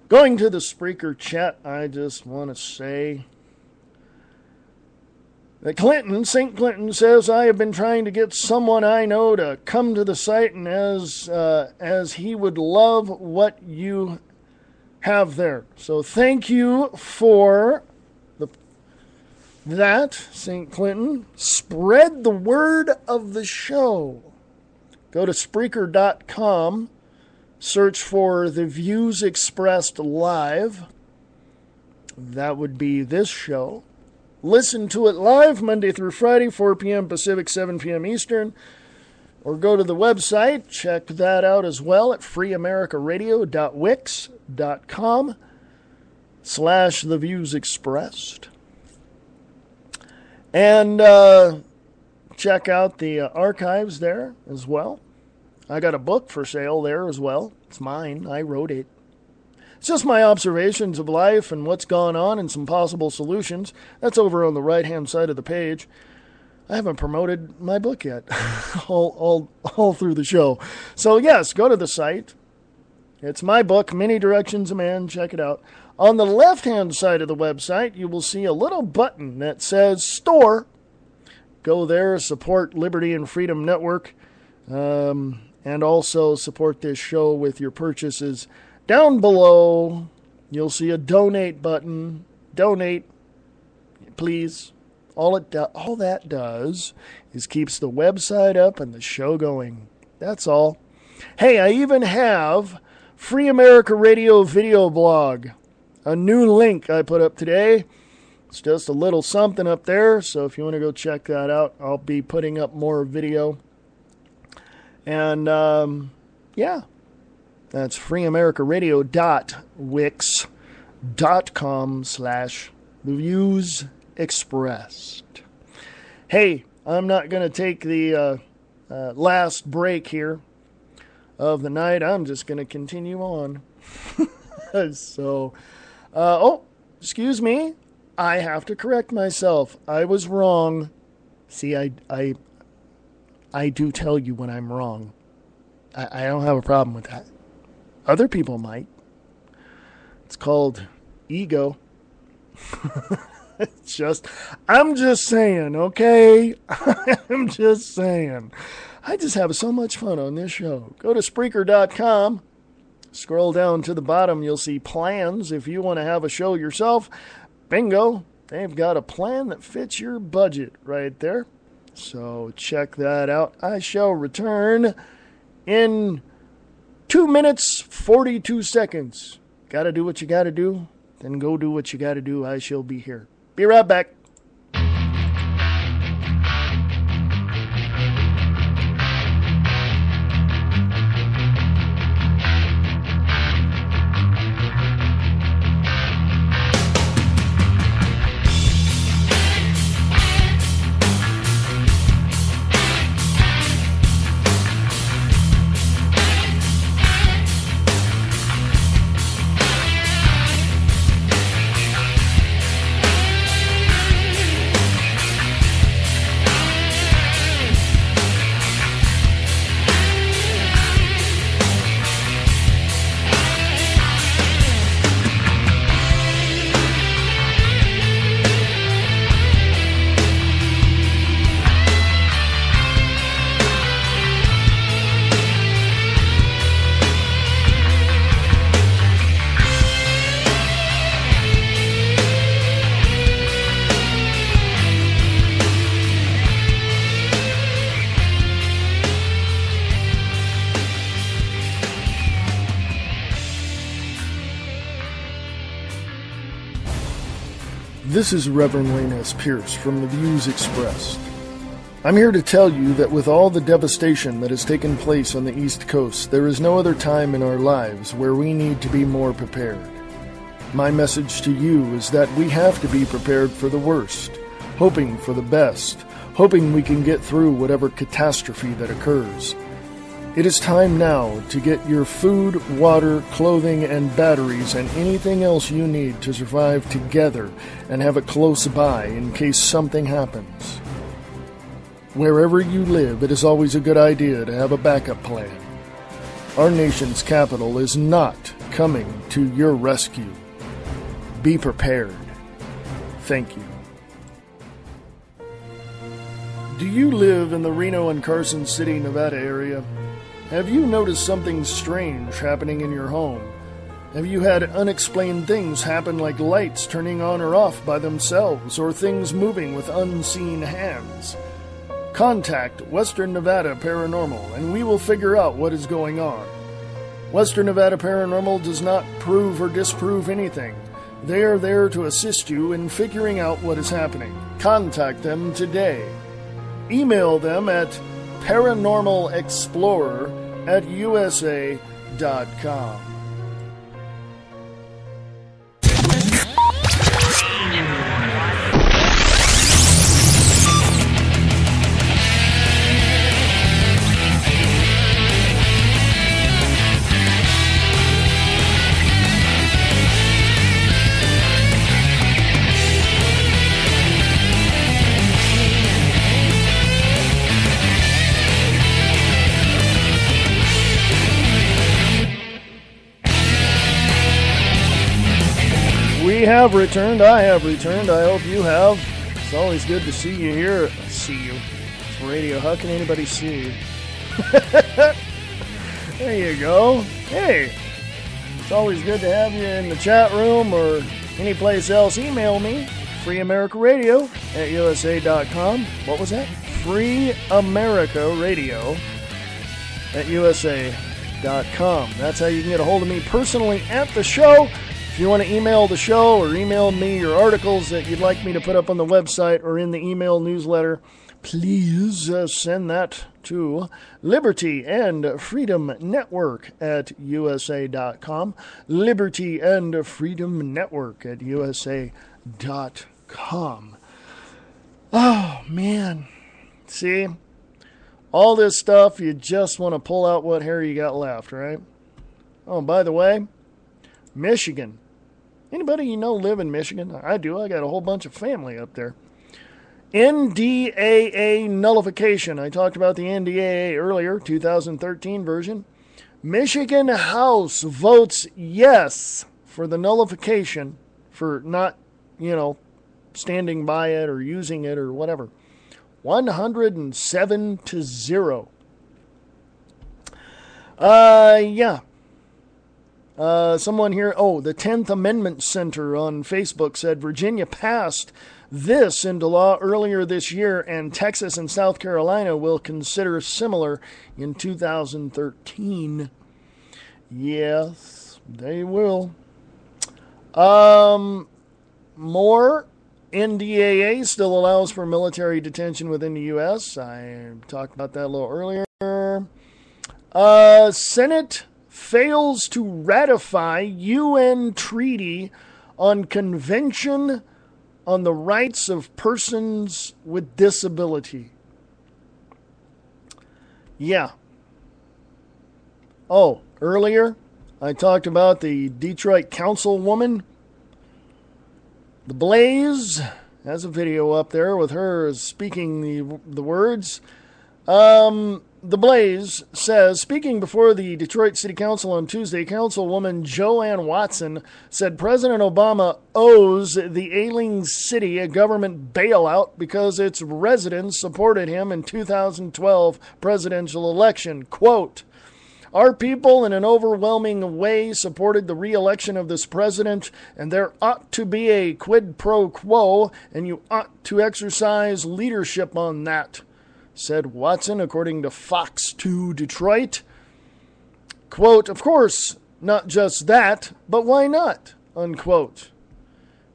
Going to the Spreaker chat, I just want to say that St. Clinton says, I have been trying to get someone I know to come to the site, and as he would love what you have there. So thank you for that, St. Clinton. Spread the word of the show. Go to Spreaker.com. Search for The Views Expressed Live. That would be this show. Listen to it live Monday through Friday, 4 p.m. Pacific, 7 p.m. Eastern. Or go to the website. Check that out as well at freeamericaradio.wix.com/The Views Expressed. And check out the archives there as well. I got a book for sale there as well. It's mine. I wrote it. It's just my observations of life and what's gone on and some possible solutions. That's over on the right-hand side of the page. I haven't promoted my book yet, all through the show. So, yes, go to the site. It's my book, Many Directions of Man. Check it out. On the left-hand side of the website, you will see a little button that says Store. Go there, support Liberty and Freedom Network, and also support this show with your purchases. Down below, you'll see a donate button. Donate, please. All that does is keeps the website up and the show going. That's all. Hey, I even have Free America Radio video blog. A new link I put up today. It's just a little something up there, so if you want to go check that out, I'll be putting up more video. And, yeah, that's freeamericaradio.wix.com/The Views Expressed. Hey, I'm not going to take the last break here of the night. I'm just going to continue on. So, excuse me. I have to correct myself. I was wrong. See, I do tell you when I'm wrong. I don't have a problem with that. Other people might. It's called ego. I'm just saying, okay? I'm just saying. I just have so much fun on this show. Go to Spreaker.com. Scroll down to the bottom. You'll see plans. If you want to have a show yourself, bingo. They've got a plan that fits your budget right there. So check that out. I shall return in 2 minutes, 42 seconds. Gotta do what you gotta do. Then go do what you gotta do. I shall be here. Be right back. This is Reverend Wayne S. Pierce from the Views Expressed. I'm here to tell you that with all the devastation that has taken place on the East Coast, there is no other time in our lives where we need to be more prepared. My message to you is that we have to be prepared for the worst, hoping for the best, hoping we can get through whatever catastrophe that occurs. It is time now to get your food, water, clothing, and batteries and anything else you need to survive together and have it close by in case something happens. Wherever you live, it is always a good idea to have a backup plan. Our nation's capital is not coming to your rescue. Be prepared. Thank you. Do you live in the Reno and Carson City, Nevada area? Have you noticed something strange happening in your home? Have you had unexplained things happen like lights turning on or off by themselves or things moving with unseen hands? Contact Western Nevada Paranormal and we will figure out what is going on. Western Nevada Paranormal does not prove or disprove anything. They are there to assist you in figuring out what is happening. Contact them today. Email them at paranormalexplorer@usa.com. We have returned. I have returned. I hope you have. It's always good to see you here. See you. It's radio. How can anybody see you? There you go. Hey. It's always good to have you in the chat room or any place else. Email me. freeamericaradio@usa.com. What was that? freeamericaradio@usa.com. That's how you can get a hold of me personally at the show. If you want to email the show or email me your articles that you'd like me to put up on the website or in the email newsletter, please send that to Liberty and Freedom Network at USA.com. Liberty and Freedom Network at USA.com. Oh, man. See? All this stuff, you just want to pull out what hair you got left, right? Oh, by the way, Michigan. Anybody you know live in Michigan? I do. I got a whole bunch of family up there. NDAA nullification. I talked about the NDAA earlier, 2013 version. Michigan House votes yes for the nullification for not, standing by it or using it or whatever. 107-0. Yeah. Someone here, the 10th Amendment Center on Facebook said Virginia passed this into law earlier this year, and Texas and South Carolina will consider similar in 2013. Yes, they will. More. NDAA still allows for military detention within the U.S. I talked about that a little earlier. Senate fails to ratify UN treaty on Convention on the Rights of Persons with Disability. Yeah. Oh, earlier I talked about the Detroit councilwoman. The Blaze has a video up there with her speaking the words. The Blaze says, speaking before the Detroit City Council on Tuesday, Councilwoman Joanne Watson said President Obama owes the ailing city a government bailout because its residents supported him in 2012 presidential election. Quote, our people in an overwhelming way supported the re-election of this president, and there ought to be a quid pro quo, and you ought to exercise leadership on that, said Watson, according to Fox 2 Detroit. Quote, of course, not just that, but why not? Unquote.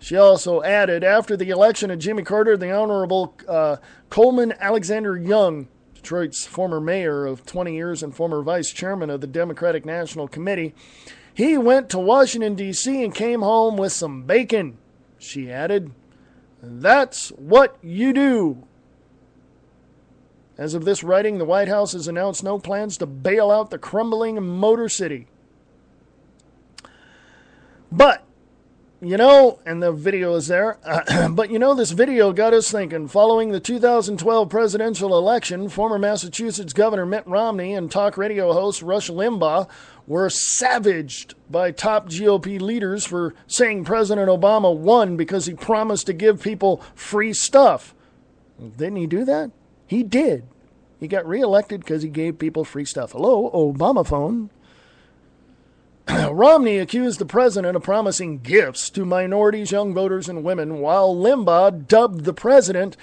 She also added, after the election of Jimmy Carter, the Honorable Coleman Alexander Young, Detroit's former mayor of 20 years and former vice chairman of the Democratic National Committee, he went to Washington, D.C. and came home with some bacon. She added, that's what you do. As of this writing, the White House has announced no plans to bail out the crumbling Motor City. But, and the video is there, but this video got us thinking. Following the 2012 presidential election, former Massachusetts Governor Mitt Romney and talk radio host Rush Limbaugh were savaged by top GOP leaders for saying President Obama won because he promised to give people free stuff. Didn't he do that? He did. He got reelected because he gave people free stuff. Hello, Obama phone. Romney accused the president of promising gifts to minorities, young voters, and women, while Limbaugh dubbed the president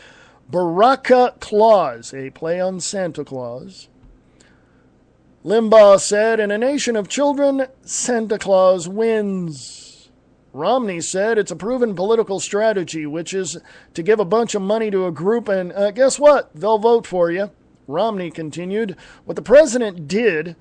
Baraka Claus, a play on Santa Claus. Limbaugh said, in a nation of children, Santa Claus wins. Romney said it's a proven political strategy, which is to give a bunch of money to a group and guess what? They'll vote for you. Romney continued, what the president did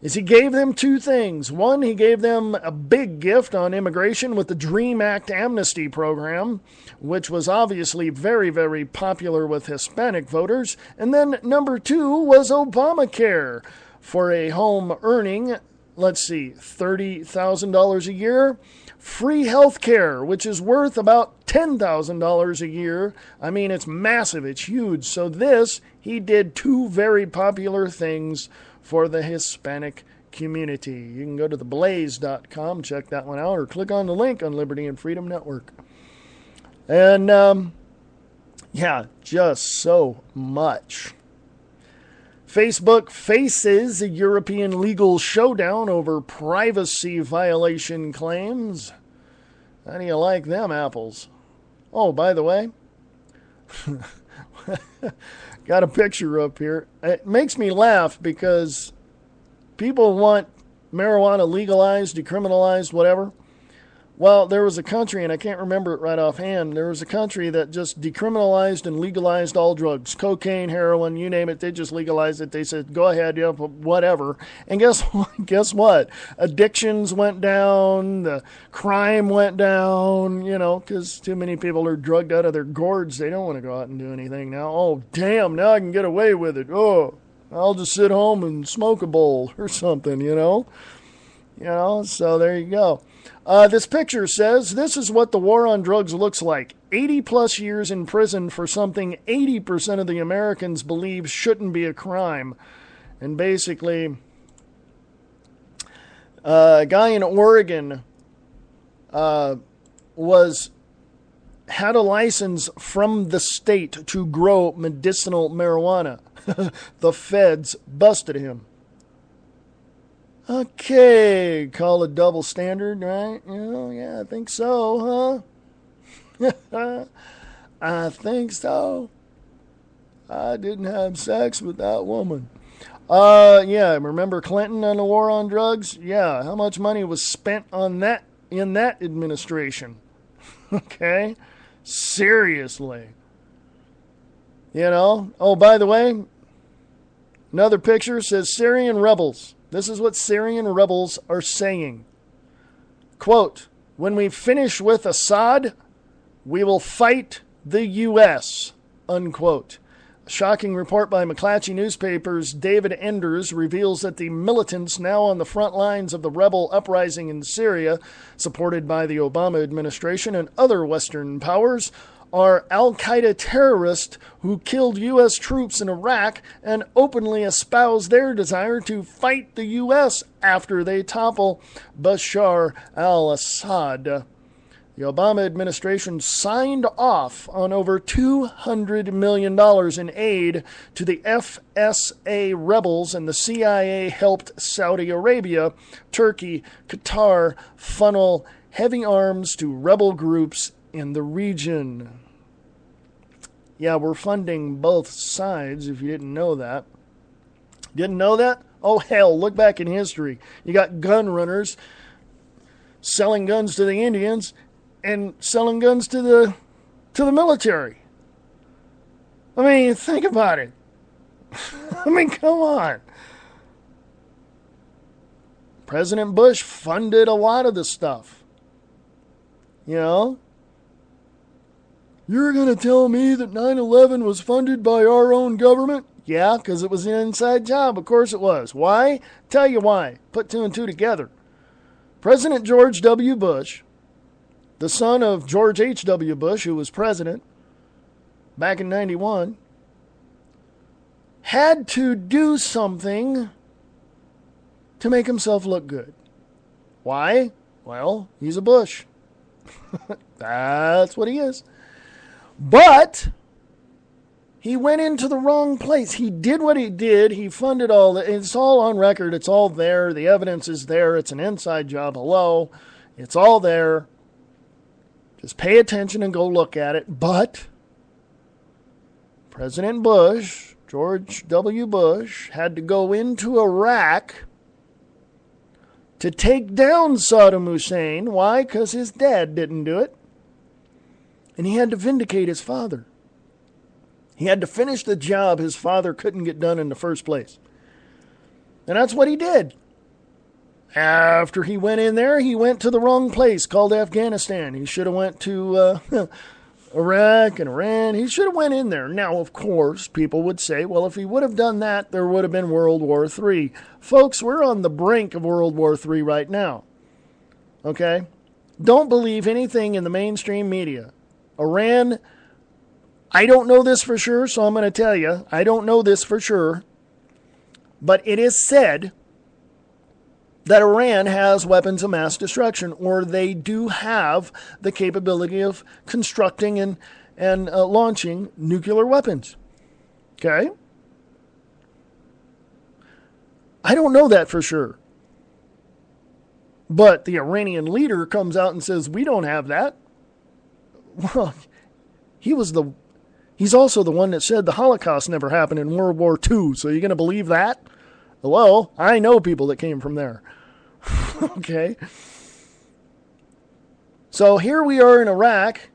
is he gave them two things. One, he gave them a big gift on immigration with the DREAM Act amnesty program, which was obviously very, very popular with Hispanic voters. And then number two was Obamacare for a home earning, $30,000 a year. Free health care, which is worth about $10,000 a year. I mean, it's massive. It's huge. So he did two very popular things for the Hispanic community. You can go to theblaze.com, check that one out, or click on the link on Liberty and Freedom Network. And, just so much. Facebook faces a European legal showdown over privacy violation claims. How do you like them apples? Oh, by the way, got a picture up here. It makes me laugh because people want marijuana legalized, decriminalized, whatever. Well, there was a country, and I can't remember it right offhand, there was a country that just decriminalized and legalized all drugs. Cocaine, heroin, you name it, they just legalized it. They said, go ahead, whatever. And guess what? Addictions went down, the crime went down, because too many people are drugged out of their gourds. They don't want to go out and do anything now. Oh, damn, now I can get away with it. Oh, I'll just sit home and smoke a bowl or something, so there you go. This picture says, this is what the war on drugs looks like. 80 plus years in prison for something 80% of the Americans believe shouldn't be a crime. And basically, a guy in Oregon had a license from the state to grow medicinal marijuana. The feds busted him. Okay, call it double standard, right? Yeah, I think so, huh? I think so. I didn't have sex with that woman. Yeah, remember Clinton on the war on drugs? Yeah, how much money was spent on that in that administration? Okay, seriously. Oh, by the way, another picture says Syrian rebels. This is what Syrian rebels are saying. Quote, when we finish with Assad, we will fight the U.S., unquote. A shocking report by McClatchy Newspaper's David Enders reveals that the militants now on the front lines of the rebel uprising in Syria, supported by the Obama administration and other Western powers, are al-Qaeda terrorists who killed U.S. troops in Iraq and openly espouse their desire to fight the U.S. after they topple Bashar al-Assad. The Obama administration signed off on over $200 million in aid to the FSA rebels, and the CIA helped Saudi Arabia, Turkey, Qatar funnel heavy arms to rebel groups in the region. Yeah, we're funding both sides, if you didn't know that. Didn't know that? Oh, hell, look back in history. You got gun runners selling guns to the Indians, and selling guns to the military. I mean, think about it. I mean, come on. President Bush funded a lot of the stuff. You know? You're going to tell me that 9/11 was funded by our own government? Yeah, because it was an inside job. Of course it was. Why? Tell you why. Put two and two together. President George W. Bush, the son of George H.W. Bush, who was president back in 91, had to do something to make himself look good. Why? Well, he's a Bush. That's what he is. But he went into the wrong place. He did what he did. He funded all that. It's all on record. It's all there. The evidence is there. It's an inside job. Hello. It's all there. Just pay attention and go look at it. But President Bush, George W. Bush, had to go into Iraq to take down Saddam Hussein. Why? Because his dad didn't do it. And he had to vindicate his father. He had to finish the job his father couldn't get done in the first place. And that's what he did. After he went in there, he went to the wrong place called Afghanistan. He should have went to Iraq and Iran. He should have went in there. Now, of course, people would say, well, if he would have done that, there would have been World War III. Folks, we're on the brink of World War III right now. Okay? Don't believe anything in the mainstream media. Iran, I don't know this for sure, so I'm going to tell you. I don't know this for sure. But it is said that Iran has weapons of mass destruction, or they do have the capability of constructing and launching nuclear weapons. Okay? I don't know that for sure. But the Iranian leader comes out and says, we don't have that. Well, he's also the one that said the Holocaust never happened in World War II. So you're going to believe that? Hello? I know people that came from there. Okay? So here we are in Iraq,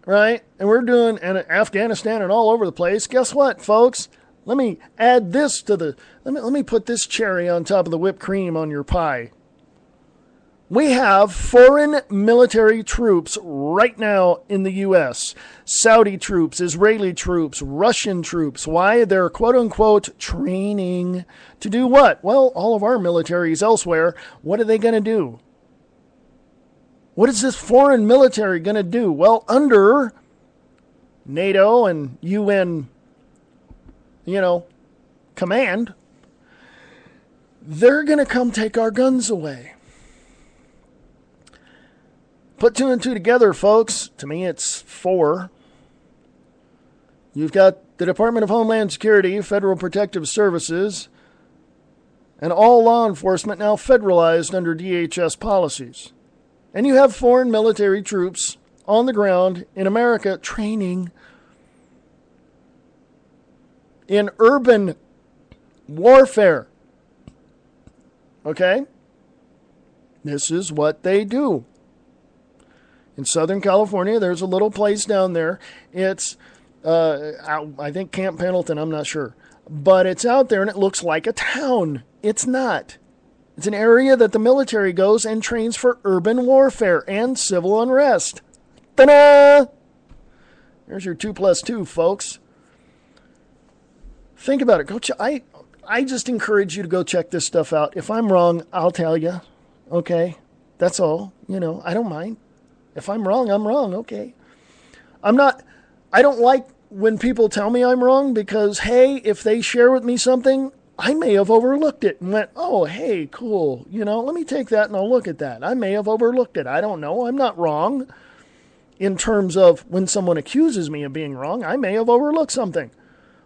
right? And we're doing Afghanistan and all over the place. Guess what, folks? Let me add this to let me put this cherry on top of the whipped cream on your pie. We have foreign military troops right now in the U.S. Saudi troops, Israeli troops, Russian troops. Why? They're quote-unquote training to do what? Well, all of our military is elsewhere. What are they going to do? What is this foreign military going to do? Well, under NATO and UN, command, they're going to come take our guns away. Put two and two together, folks. To me, it's four. You've got the Department of Homeland Security, Federal Protective Services, and all law enforcement now federalized under DHS policies. And you have foreign military troops on the ground in America training in urban warfare. Okay? This is what they do. In Southern California, there's a little place down there. It's, I think Camp Pendleton, I'm not sure. But it's out there and it looks like a town. It's not. It's an area that the military goes and trains for urban warfare and civil unrest. Ta-da! There's your 2 + 2, folks. Think about it. I just encourage you to go check this stuff out. If I'm wrong, I'll tell you. Okay? That's all. I don't mind. If I'm wrong, I'm wrong. Okay. I don't like when people tell me I'm wrong because, hey, if they share with me something, I may have overlooked it and went, oh, hey, cool. Let me take that and I'll look at that. I may have overlooked it. I don't know. I'm not wrong. In terms of when someone accuses me of being wrong, I may have overlooked something.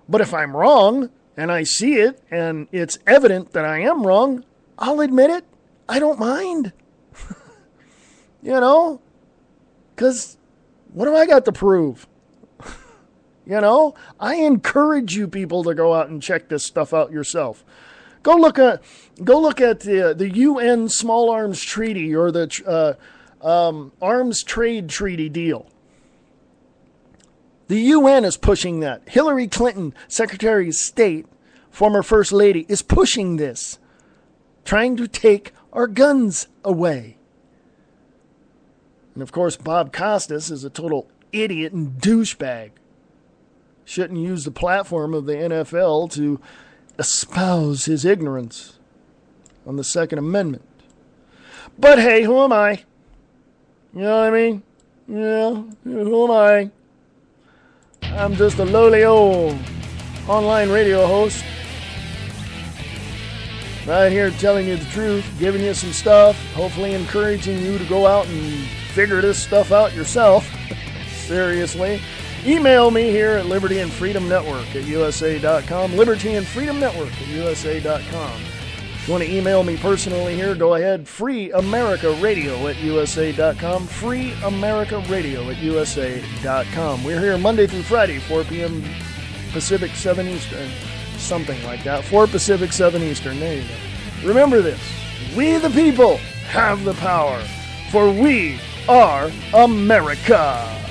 But if I'm wrong and I see it and it's evident that I am wrong, I'll admit it. I don't mind. Because what do I got to prove? I encourage you people to go out and check this stuff out yourself. Go look at the UN Small Arms Treaty or the arms trade treaty deal. The UN is pushing that. Hillary Clinton, Secretary of State, former First Lady, is pushing this, trying to take our guns away. And of course, Bob Costas is a total idiot and douchebag. Shouldn't use the platform of the NFL to espouse his ignorance on the Second Amendment. But hey, who am I? You know what I mean? Yeah, who am I? I'm just a lowly old online radio host. Right here telling you the truth, giving you some stuff, hopefully encouraging you to go out and figure this stuff out yourself. Seriously. Email me here at Liberty and Freedom Network at USA.com. Liberty and Freedom Network at USA.com. If you want to email me personally here, go ahead. Free America Radio at USA.com. Free America Radio at USA.com. We're here Monday through Friday, 4 p.m. Pacific, 7 Eastern. Something like that. 4 Pacific, 7 Eastern. There you go. Remember this. We the people have the power. For we are America.